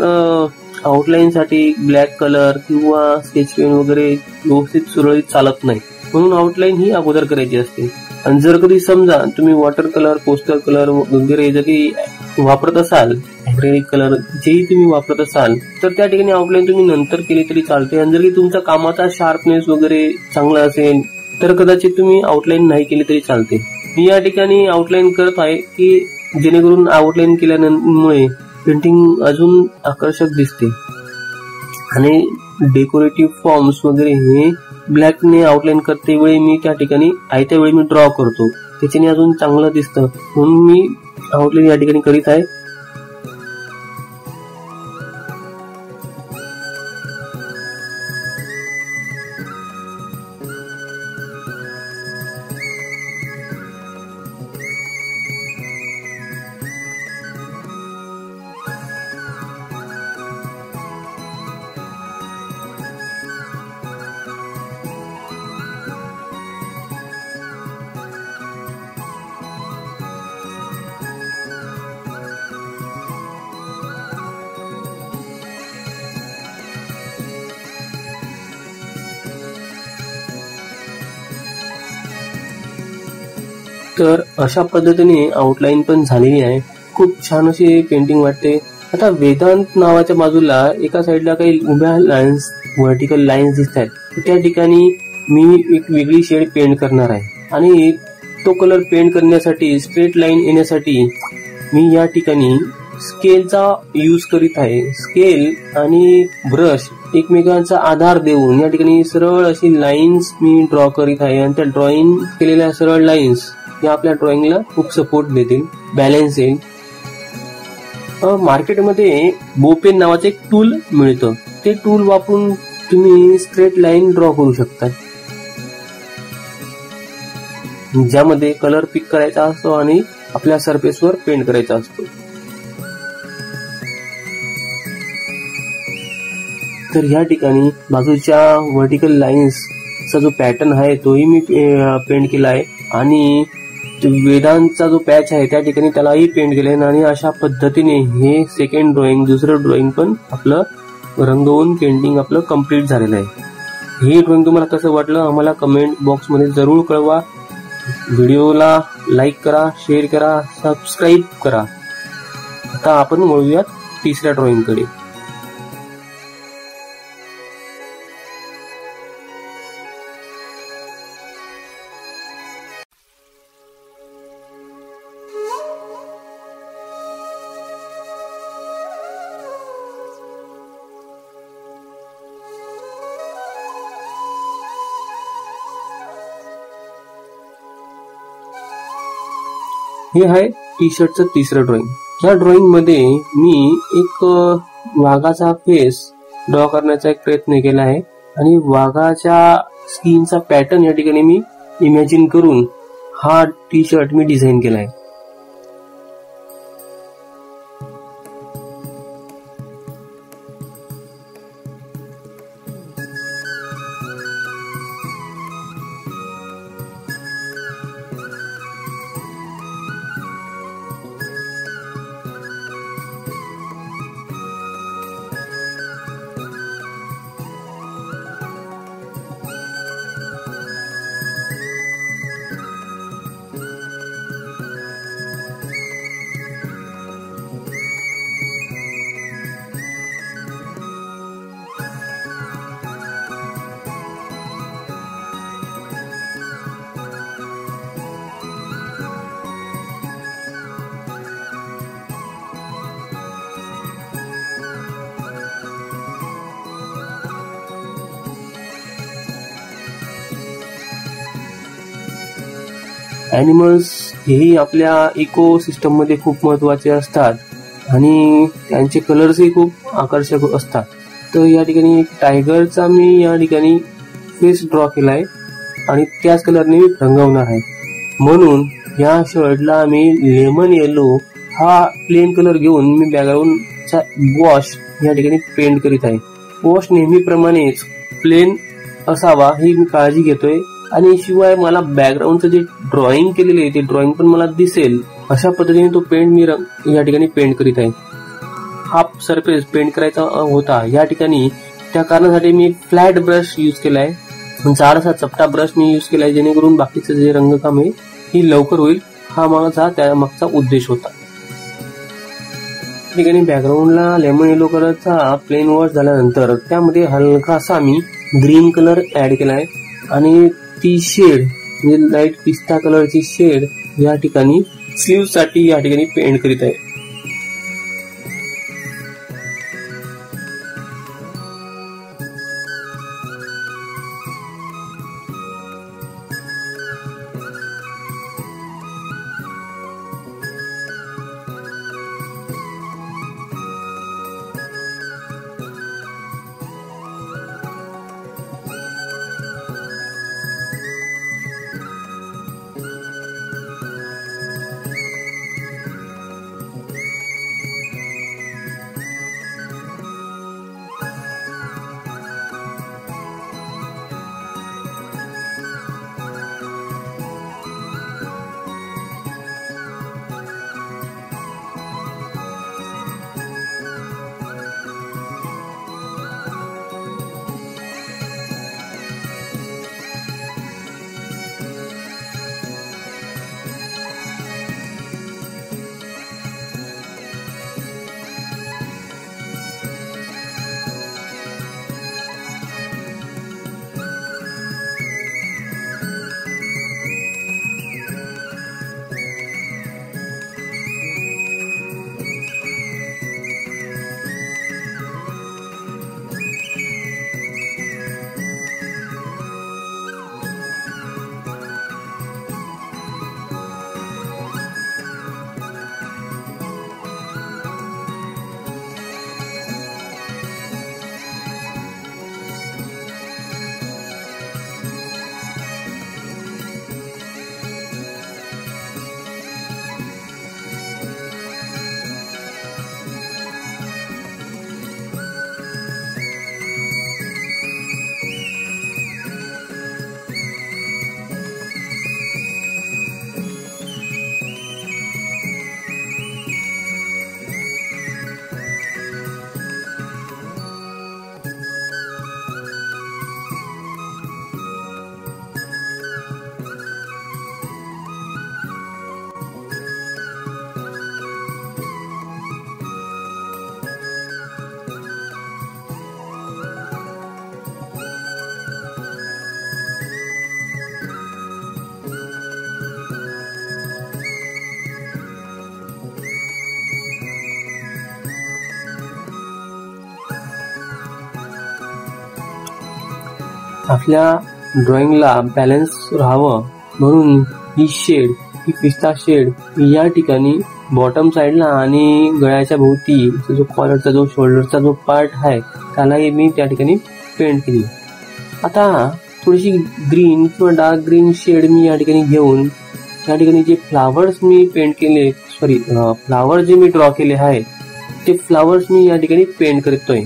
आउटलाईन साठी ब्लॅक कलर किंवा स्केच पेन वगैरे व्यवस्थित सुरळीत चालत नाही, म्हणून आउटलाईन ही अगोदर करायची असते. आणि जर कधी समजा तुम्ही वॉटर कलर, पोस्टर कलर वगैरे जरी वापरत असाल, ऍक्रेलिक कलर जेही तुम्ही वापरत असाल, तर त्या ठिकाणी आउटलाईन तुम्ही नंतर केली तरी चालते. आणि जर तुमचा कामाचा शार्पनेस वगैरे चांगला असेल तर कदाचित तुम्ही आउटलाईन नाही केली तरी चालते. मी या ठिकाणी आउटलाईन करत आहे की जेणेकरून आउटलाईन केल्यामुळे पेंटिंग अजून आकर्षक दिसते. आणि डेकोरेटिव्ह फॉर्म्स वगैरे हे ब्लॅकने आउटलाईन करते वेळी मी त्या ठिकाणी आयत्या वेळी मी ड्रॉ करतो, त्याच्याने अजून चांगलं दिसतं, म्हणून मी आउटलाईन या ठिकाणी करीत आहे. तर अशा पद्धतीने आउटलाईन पण झालेली आहे. खूप छान अशी पेंटिंग वाटते. आता वेदांत नावाच्या बाजूला एका साईडला काही उभ्या लाईन्स, व्हर्टिकल लाईन्स दिसत आहेत, त्या ठिकाणी मी एक वेगळी शेड पेंट करणार आहे. आणि तो कलर पेंट करण्यासाठी, स्ट्रेट लाईन येण्यासाठी मी या ठिकाणी स्केलचा यूज करीत आहे. स्केल आणि ब्रश एकमेकांचा आधार देऊन या ठिकाणी सरळ अशी लाईन्स मी ड्रॉ करीत आहे. आणि त्या ड्रॉइंग केलेल्या सरळ लाईन्स या आपल्या ड्रॉइंगला खूप सपोर्ट देतील, बॅलन्स येईल. मार्केटमध्ये बोपेन नावाचं एक टूल मिळतं, ते टूल वापरून तुम्ही स्ट्रेट लाईन ड्रॉ करू शकता, ज्यामध्ये कलर पिक करायचा असतो आणि आपल्या सरफेसवर पेंट करायचा असतो. तर या ठिकाणी बाजूच्या व्हर्टिकल लाईन्सचा जो पॅटर्न आहे तोही मी पेंट केला आहे. आणि वेदांतचा जो पॅच आहे त्या ठिकाणी त्यालाही पेंट केले. आणि अशा पद्धतीने हे सेकंड ड्रॉइंग, दुसरं ड्रॉइंग पण आपलं रंगवून पेंटिंग आपलं कम्प्लीट झालेलं आहे. हे ड्रॉइंग तुम्हाला कसं वाटलं आम्हाला कमेंट बॉक्समध्ये जरूर कळवा. व्हिडिओला लाईक करा, शेअर करा, सबस्क्राईब करा. आता आपण वळूयात तिसऱ्या ड्रॉइंग कडे. हे आहे टी शर्टचं तिसरं ड्रॉइंग. या ड्रॉइंग मध्ये मी एक वाघाचा फेस ड्रॉ करण्याचा एक प्रयत्न केला आहे. आणि वाघाच्या स्किनचा पॅटर्न या ठिकाणी मी इमॅजिन करून हा टी शर्ट मी डिझाईन केला आहे. ॲनिमल्स हेही आपल्या इको सिस्टम मध्ये खूप महत्वाचे असतात आणि त्यांचे कलर्सही खूप आकर्षक असतात. तर या ठिकाणी एक टायगरचा मी या ठिकाणी फेस ड्रॉ केलाय आणि त्याच कलरने मी रंगवणार आहे. म्हणून या शर्टला मी लेमन येलो हा प्लेन कलर घेऊन मी बॅकग्राऊंडचा वॉश या ठिकाणी पेंट करीत आहे. वॉश नेहमीप्रमाणेच प्लेन असावा ही मी काळजी घेतोय. आणि शिवाय मला बॅकग्राऊंडचं जे ड्रॉइंग केलेले आहे ते ड्रॉइंग पण मला दिसेल अशा पद्धतीने तो पेंट मी या ठिकाणी पेंट करीत आहे. हाफ सरफेस पेंट करायचा होता, या ठिकाणी त्या कारणासाठी मी फ्लॅट ब्रश यूज केलाय, जाडसा चपटा ब्रश मी यूज केलाय, जेणेकरून बाकीचं जे रंगकाम आहे ही लवकर होईल. हा माझा त्या मागचा उद्देश होता. ठिकाणी बॅकग्राऊंडला लेमन येलो कलरचा प्लेन वॉश झाल्यानंतर त्यामध्ये हलकासा मी ग्रीन कलर ऍड केलाय आणि ती शेड म्हणजे लाईट पिस्ता कलरची शेड या ठिकाणी स्लीव्ह साठी या ठिकाणी पेंट करीत आहे. आपल्या ड्रॉइंगला बॅलन्स राहावं म्हणून ही शेड, ही पिस्ता शेड या ठिकाणी बॉटम साइडला आणि गळ्याच्या भोवती जो कॉलरचा जो शोल्डरचा जो पार्ट आहे त्यालाही मी त्या ठिकाणी पेंट केली. आता थोडीशी ग्रीन किंवा डार्क ग्रीन शेड मी या ठिकाणी घेऊन या ठिकाणी जे फ्लावर्स मी पेंट केले, फ्लावर जे मी ड्रॉ केले आहे ते फ्लावर्स मी या ठिकाणी पेंट करतोय.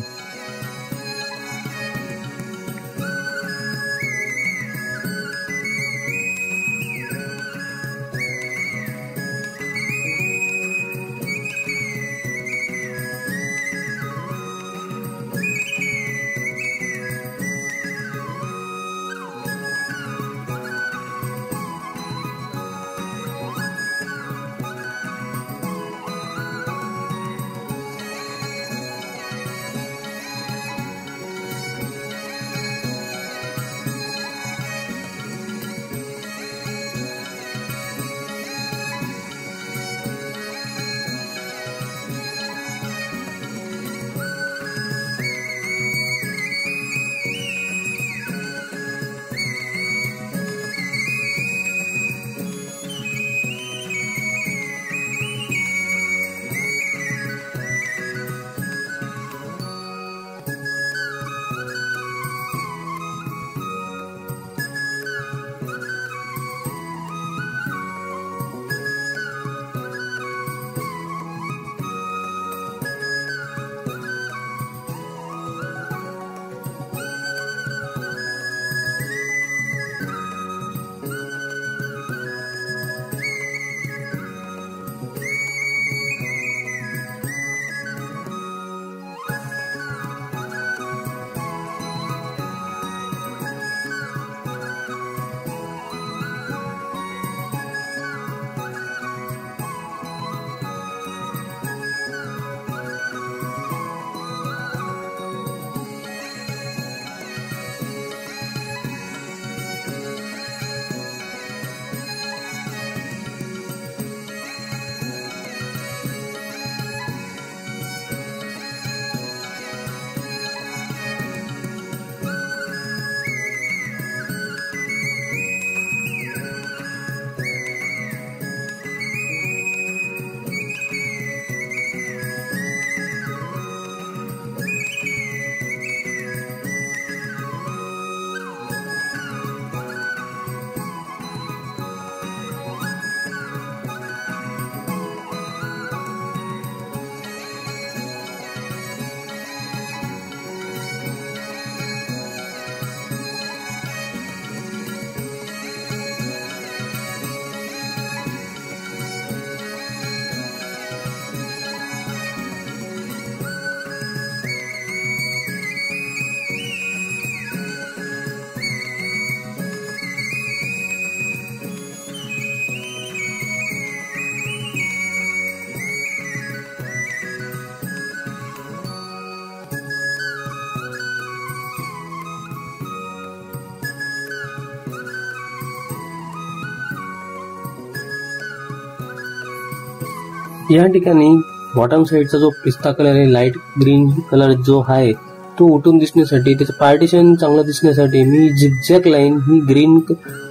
या ठिकाणी बॉटम साईडचा जो पिस्ता कलर आहे, लाईट ग्रीन कलर जो आहे तो उठून दिसण्यासाठी, त्याचं पार्टिशन चांगलं दिसण्यासाठी मी झिगझॅग लाईन ही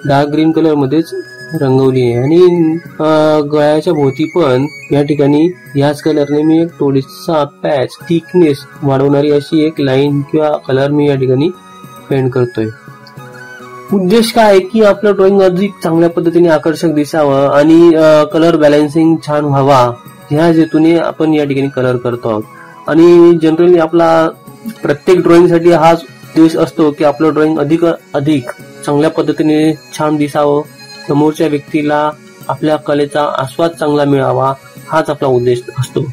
डार्क ग्रीन कलर मध्येच रंगवली आहे. आणि गळ्याच्या भोवती पण या ठिकाणी याच कलरने मी एक थोडीसा पॅच थिकनेस वाढवणारी अशी एक लाईन किंवा कलर मी या ठिकाणी पेंट करतोय. उद्देश काय आहे की आपलं ड्रॉइंग अधिक चांगल्या पद्धतीने आकर्षक दिसावं आणि कलर बॅलन्सिंग छान व्हावा, ह्या हेतूने आपण या ठिकाणी कलर करतो आहोत. आणि जनरली आपला प्रत्येक ड्रॉइंगसाठी हाच उद्देश असतो की आपलं ड्रॉइंग अधिक चांगल्या पद्धतीने छान दिसावं, समोरच्या व्यक्तीला आपल्या कलेचा आस्वाद चांगला मिळावा, हाच आपला उद्देश असतो.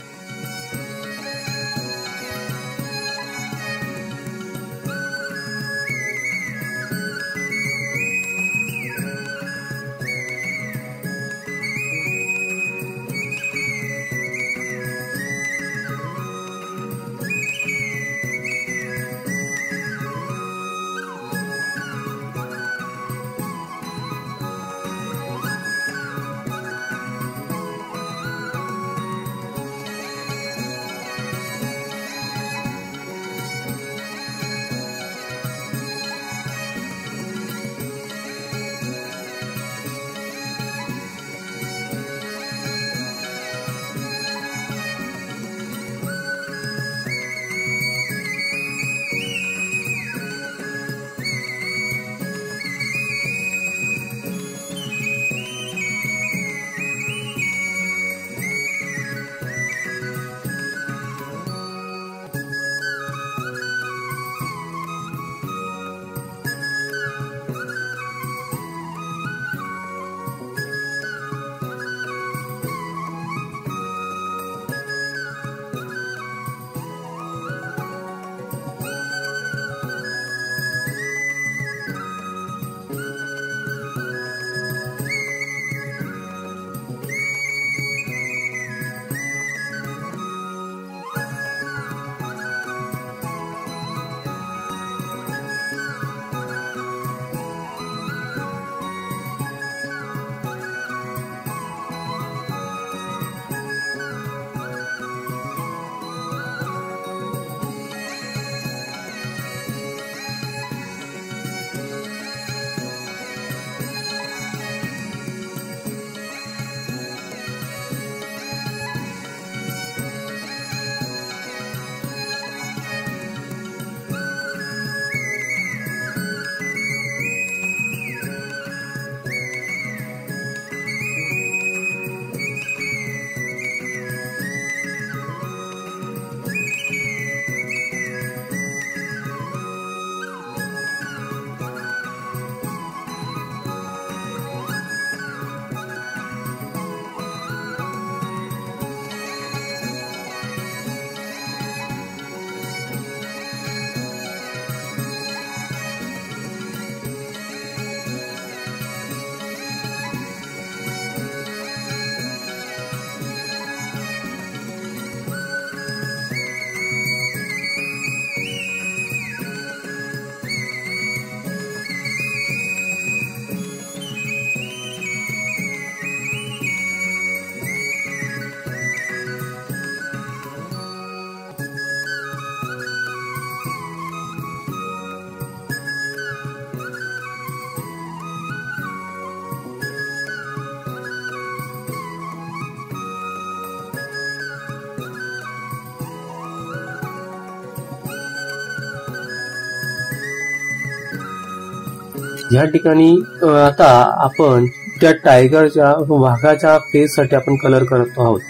या ठिकाणी आता आपण त्या टायगरच्या वाघाच्या फेस साठी आपण कलर करत आहोत.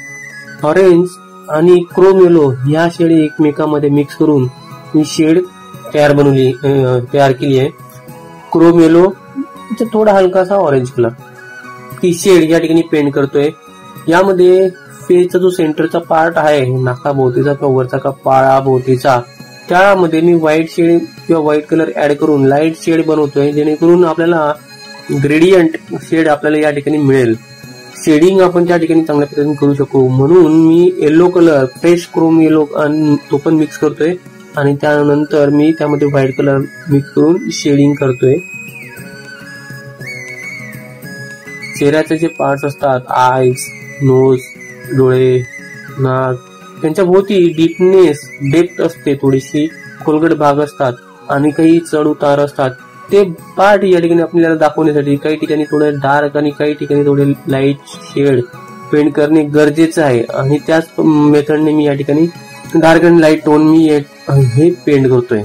ऑरेंज आणि क्रोम येलो ह्या शेड एकमेकांमध्ये मिक्स करून ही शेड तयार केली आहे. क्रोम येलो थोडा हलकासा ऑरेंज कलर ती शेड या ठिकाणी पेंट करतोय. यामध्ये फेसचा जो सेंटरचा पार्ट आहे, नाकाभोवतीचा किंवा वरचा का पाळाभोवतीचा, त्यामध्ये मी व्हाईट शेड किंवा व्हाईट कलर ऍड करून लाईट शेड बनवतोय, जेणेकरून आपल्याला ग्रेडियंट शेड आपल्याला या ठिकाणी मिळेल. शेडिंग आपण त्या ठिकाणी चांगल्या पद्धतीने करू शकू, म्हणून मी yellow colour fresh chrome yellow तो पण मिक्स करतोय आणि त्यानंतर मी त्यामध्ये व्हाईट कलर मिक्स करून शेडिंग करतोय. चेहऱ्याचे जे पार्ट्स असतात, आयज, नोज, डोळे, नाक, त्यांच्या भोवती डेप्थ असते, थोडीशी खोलगट भाग असतात आणि काही चढ उतार असतात. ते पार्ट या ठिकाणी आपल्याला दाखवण्यासाठी काही ठिकाणी थोडे डार्क आणि काही ठिकाणी थोडे लाईट शेड पेंट करणे गरजेचं आहे. आणि त्याच मेथडने मी या ठिकाणी डार्क आणि लाईट टोन मी हे पेंट करतोय.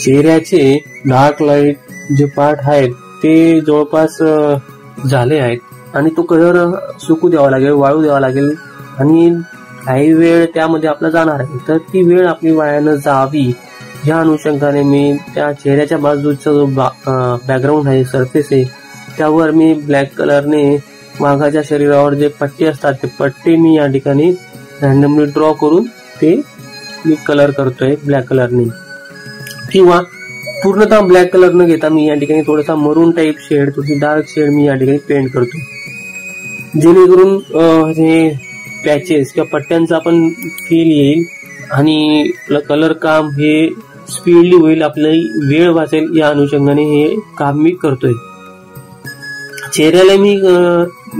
चेहऱ्याचे डार्क लाईट जे पार्ट आहेत ते जवळपास झाले आहेत आणि तो कलर सुकू द्यावा लागेल, वाळू द्यावा लागेल आणि काही वेळ त्यामध्ये आपला जाणार आहे. तर ती वेळ आपली वाया न जावी या अनुषंगाने मी त्या चेहऱ्याच्या बाजूचा जो बॅकग्राऊंड आहे, सरफेस आहे, त्यावर मी ब्लॅक कलरने वाघाच्या शरीरावर जे पट्टे असतात ते पट्टे मी या ठिकाणी रॅन्डमली ड्रॉ करून ते मी कलर करतोय ब्लॅक कलरने. किंवा पूर्णतः ब्लॅक कलर न घेता मी या ठिकाणी थोडासा मरून टाईप शेड, थोडी डार्क शेड मी या ठिकाणी पेंट करतो, जेणेकरून हे पॅचेस किंवा पट्ट्यांचा पण फील येईल आणि कलर काम हे स्पीडली होईल, आपली वेळ वाचेल या अनुषंगाने हे काम मी करतोय. चेहऱ्याला मी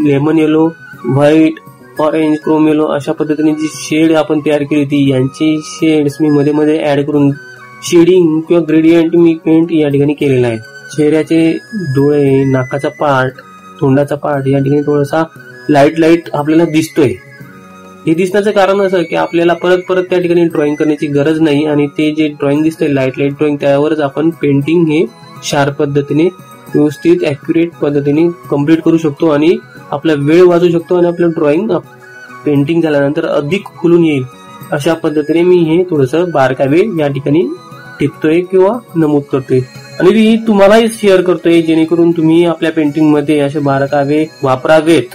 lemon yellow, white, orange, chrome yellow अशा पद्धतीने जी शेड आपण तयार केली होती यांची शेड्स मी मध्ये मध्ये ऍड करून शेडिंग किंवा ग्रेडियंट मी पेंट या ठिकाणी केलेला आहे. चेहऱ्याचे डोळे, नाकाचा पार्ट, तोंडाचा पार्ट या ठिकाणी थोडासा लाईट आपल्याला दिसतोय. हे दिसण्याचं कारण असं की आपल्याला परत परत त्या ठिकाणी ड्रॉइंग करण्याची गरज नाही आणि ते जे ड्रॉइंग दिसतंय लाईट ड्रॉइंग त्यावरच आपण पेंटिंग हे शार्प पद्धतीने व्यवस्थित ऍक्युरेट पद्धतीने कम्प्लीट करू शकतो आणि आपला वेळ वाचू शकतो आणि आपलं ड्रॉइंग पेंटिंग झाल्यानंतर अधिक खुलून येईल अशा पद्धतीने मी हे थोडंसं बारकावे या ठिकाणी टिपतोय किंवा नमूद करतोय आणि मी तुम्हालाही शेअर करतोय जेणेकरून तुम्ही आपल्या पेंटिंग मध्ये असे बारकावे वापरावेत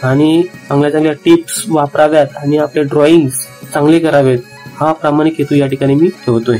आणि चांगल्या टिप्स वापराव्यात आणि आपले ड्रॉइंग चांगले करावेत हा प्रामाणिक हेतू या ठिकाणी मी ठेवतोय.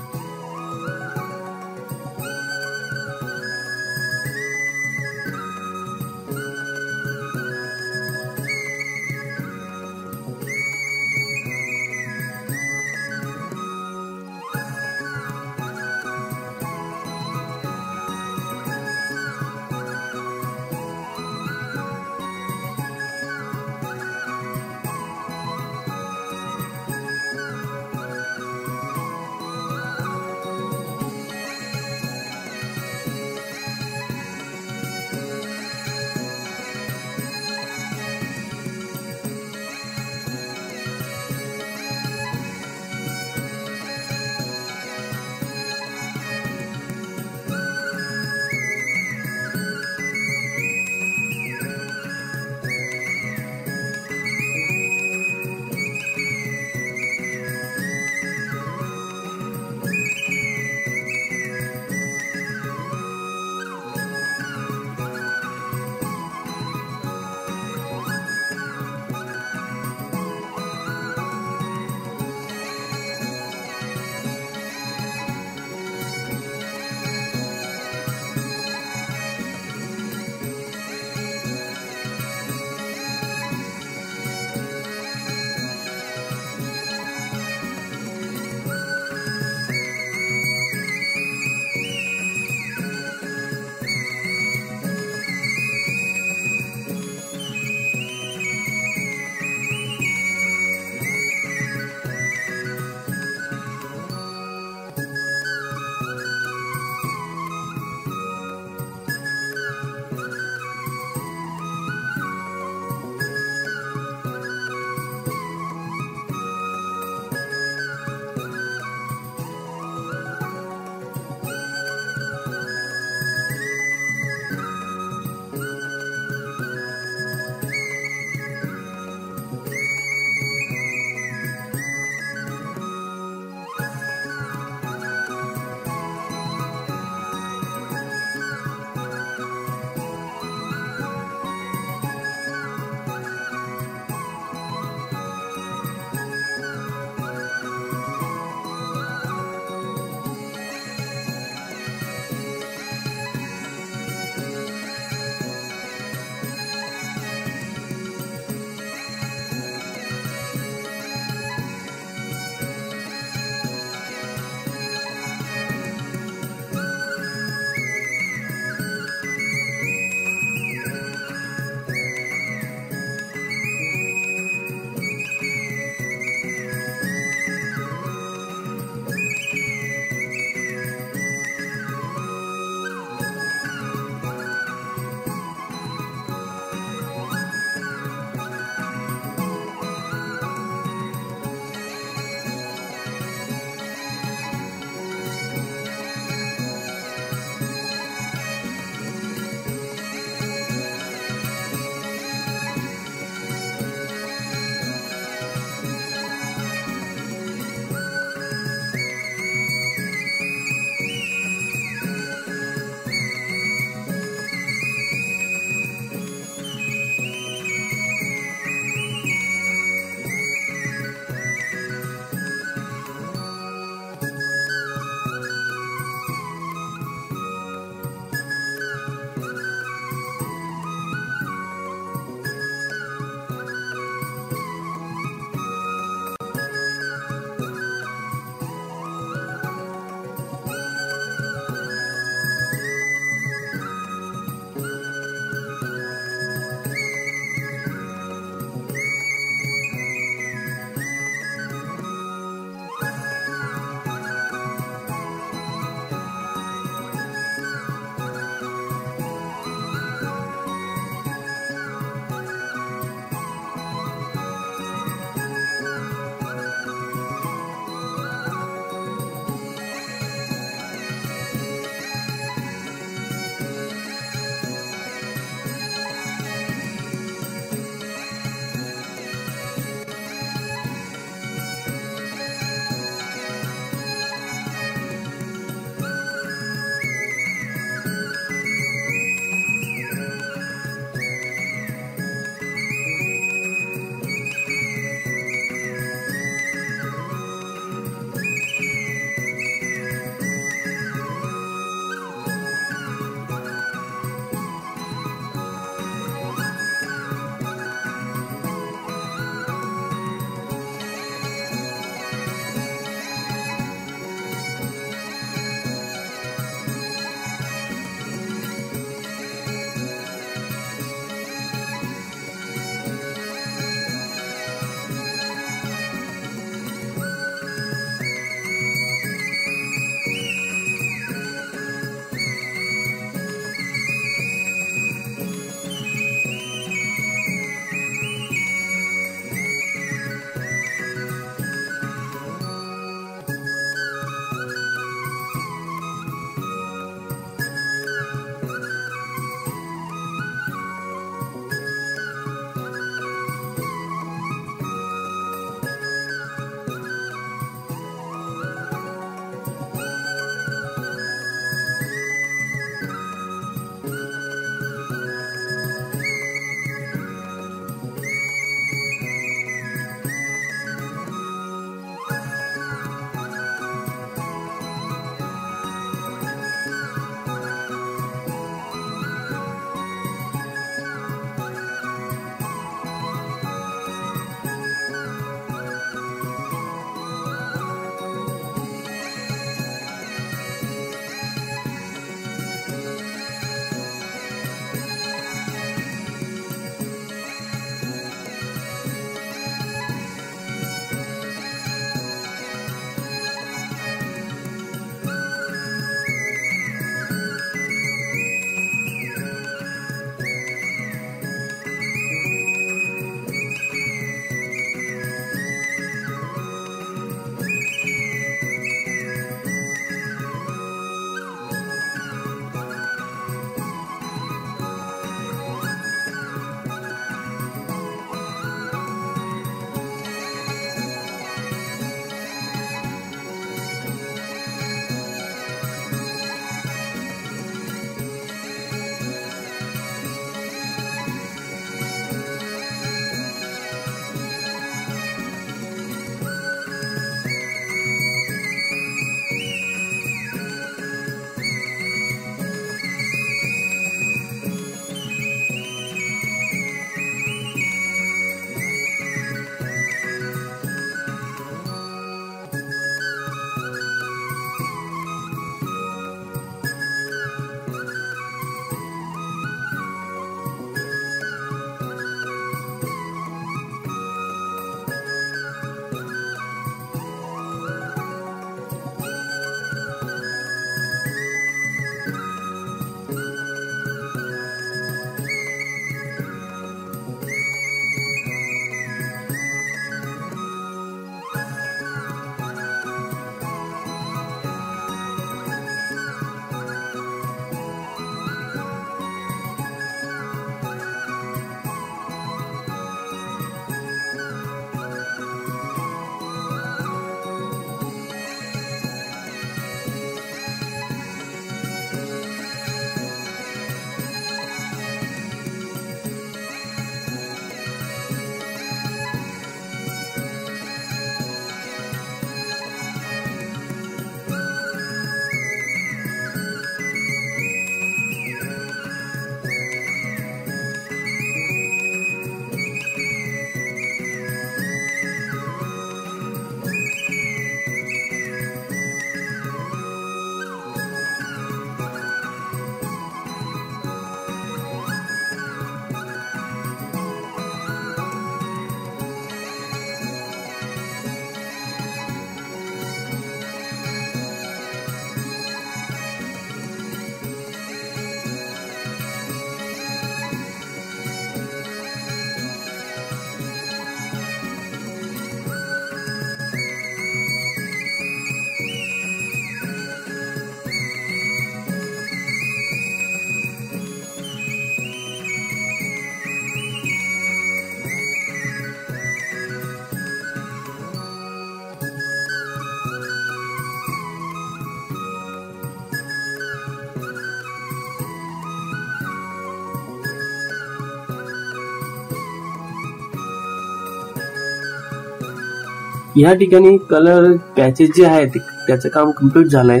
या ठिकाणी कलर पॅचेस जे आहेत त्याचं काम कम्प्लीट झालंय.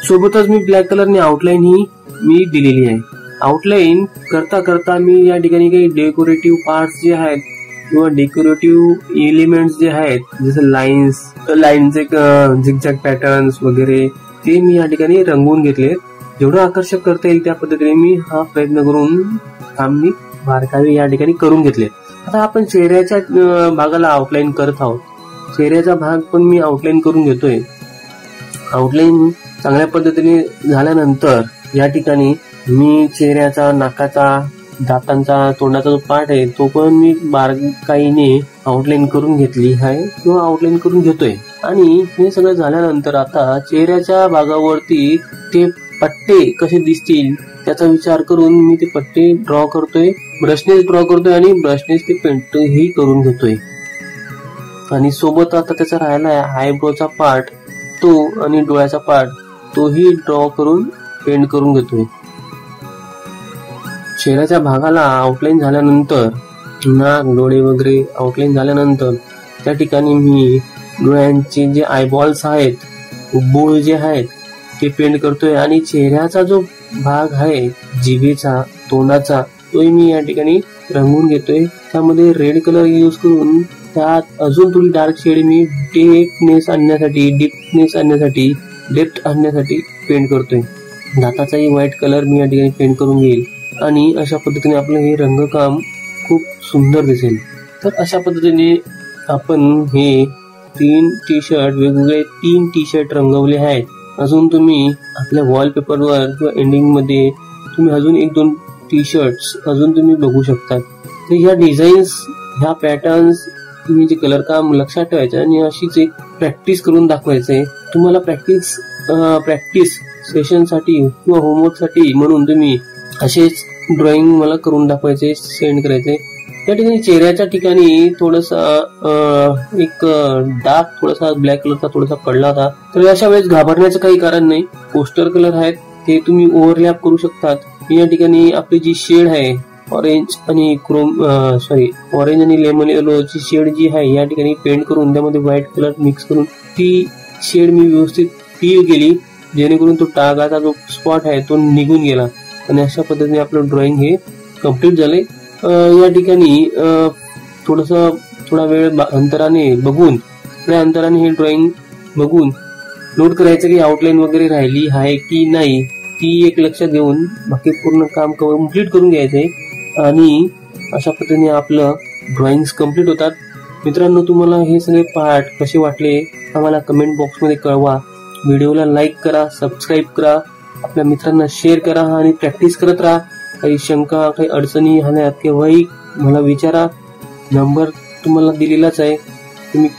सोबतच मी ब्लॅक कलरने आउटलाईन ही मी दिलेली आहे. आउटलाईन करता करता मी या ठिकाणी काही डेकोरेटिव्ह पार्ट्स जे आहेत किंवा डेकोरेटिव्ह एलिमेंट्स जे आहेत जसं लाईनचे झिगझॅग पॅटर्न्स वगैरे ते मी या ठिकाणी रंगवून घेतले. जेवढं आकर्षक करता येईल त्या पद्धतीने मी हा प्रयत्न करून काम मी बारकावे या ठिकाणी करून घेतले. आता आपण चेहऱ्याच्या भागाला आउटलाईन करत आहोत. चेहऱ्याचा भाग पण मी आउटलाईन करून घेतोय. आउटलाईन चांगल्या पद्धतीने झाल्यानंतर या ठिकाणी मी चेहऱ्याचा, नाकाचा, दातांचा, तोंडाचा जो पार्ट आहे तो पण मी बारकाईने आउटलाईन करून घेतली आहे किंवा आउटलाईन करून घेतोय. आणि हे सगळं झाल्यानंतर आता चेहऱ्याच्या भागावरती ते पट्टे कसे दिसतील त्याचा विचार करून मी ते पट्टे ड्रॉ करतोय. ब्रशनेस ड्रॉ करतोय आणि ब्रशनेस ते पेंट ही करून घेतोय. आणि सोबत आता त्याचा राहिला आयब्रोचा पार्ट तो आणि डोळ्याचा पार्ट तोही ड्रॉ करून पेंट करून घेतोय. चेहऱ्याच्या भागाला आउटलाईन झाल्यानंतर, नाक, डोळे वगैरे आउटलाईन झाल्यानंतर त्या ठिकाणी मी डोळ्यांचे जे आयबॉल्स आहेत, बोळ जे आहेत ते पेंट करतोय. आणि चेहऱ्याचा जो भाग आहे जिभेचा, तोंडाचा तोही मी या ठिकाणी रंगवून घेतोय. त्यामध्ये रेड कलर यूज करून त्यात अजून थोडी डार्क शेड मी डीपनेस आणण्यासाठी पेंट करतोय. दाताचाही व्हाईट कलर मी या ठिकाणी पेंट करून घेईल आणि अशा पद्धतीने आपलं हे रंगकाम खूप सुंदर दिसेल. तर अशा पद्धतीने आपण हे 3 टी-शर्ट वेगवेगळे 3 टी-शर्ट रंगवले आहेत. अजून तुम्ही आपल्या वॉलपेपरवर किंवा एंडिंग मध्ये तुम्ही अजून 1-2 टी-शर्ट्स अजून तुम्ही बघू शकता. तर ह्या डिझाईन्स, ह्या पॅटर्न्स तुम्ही जे कलर काम लक्षात ठेवायचं आणि अशीच एक प्रॅक्टिस करून दाखवायचंय. तुम्हाला प्रॅक्टिस सेशनसाठी किंवा होमवर्कसाठी म्हणून तुम्ही असेच ड्रॉइंग मला करून दाखवायचे, सेंड करायचे. त्या ठिकाणी चेहऱ्याच्या ठिकाणी थोडासा एक डार्क थोडासा ब्लॅक कलरचा थोडासा पडला होता. तर अशा वेळेस घाबरण्याचं काही कारण नाही. पोस्टर कलर आहेत ते तुम्ही ओव्हरलॅप करू शकतात. या ठिकाणी आपली जी शेड आहे ऑरेंज आणि लेमन येलोची शेड जी आहे या ठिकाणी पेंट करून त्यामध्ये व्हाईट कलर मिक्स करून ती शेड मी व्यवस्थित फील केली जेणेकरून तो टागाचा जो स्पॉट आहे तो निघून गेला. आणि अशा पद्धतीने आपलं ड्रॉइंग हे कम्प्लीट झाले. या ठिकाणी थोडा वेळ अंतराने हे ड्रॉइंग बघून नोट करायचं की आउटलाईन वगैरे राहिली आहे की नाही ती एक लक्षात घेऊन बाकी पूर्ण काम कम्प्लीट करून घ्यायचंय. आणि अशा पद्धतीने आपलं ड्रॉइंग्स कम्प्लीट होतात. मित्रांनो, तुम्हाला हे सगळे पार्ट कसे वाटले आम्हाला कमेंट बॉक्समध्ये कळवा. व्हिडिओला लाईक करा, सबस्क्राईब करा, आपल्या मित्रांना शेअर करा आणि प्रॅक्टिस करत राहा. काही शंका, काही अडचणी आल्यात केव्हाही मला विचारा. नंबर तुम्हाला दिलेलाच आहे, तुम्ही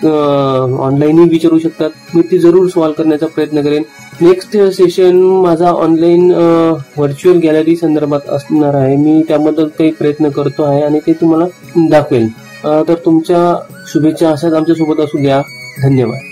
ऑनलाईनही विचारू शकतात. मी ती जरूर सॉल्व्ह करण्याचा प्रयत्न करेन. नेक्स्ट सेशन माझा ऑनलाईन व्हर्च्युअल गॅलरी संदर्भात असणार आहे. मी त्याबद्दल काही प्रयत्न करतो आहे आणि ते तुम्हाला दाखवेल. तर तुमच्या शुभेच्छा अशाच आमच्या सोबत असू द्या. धन्यवाद.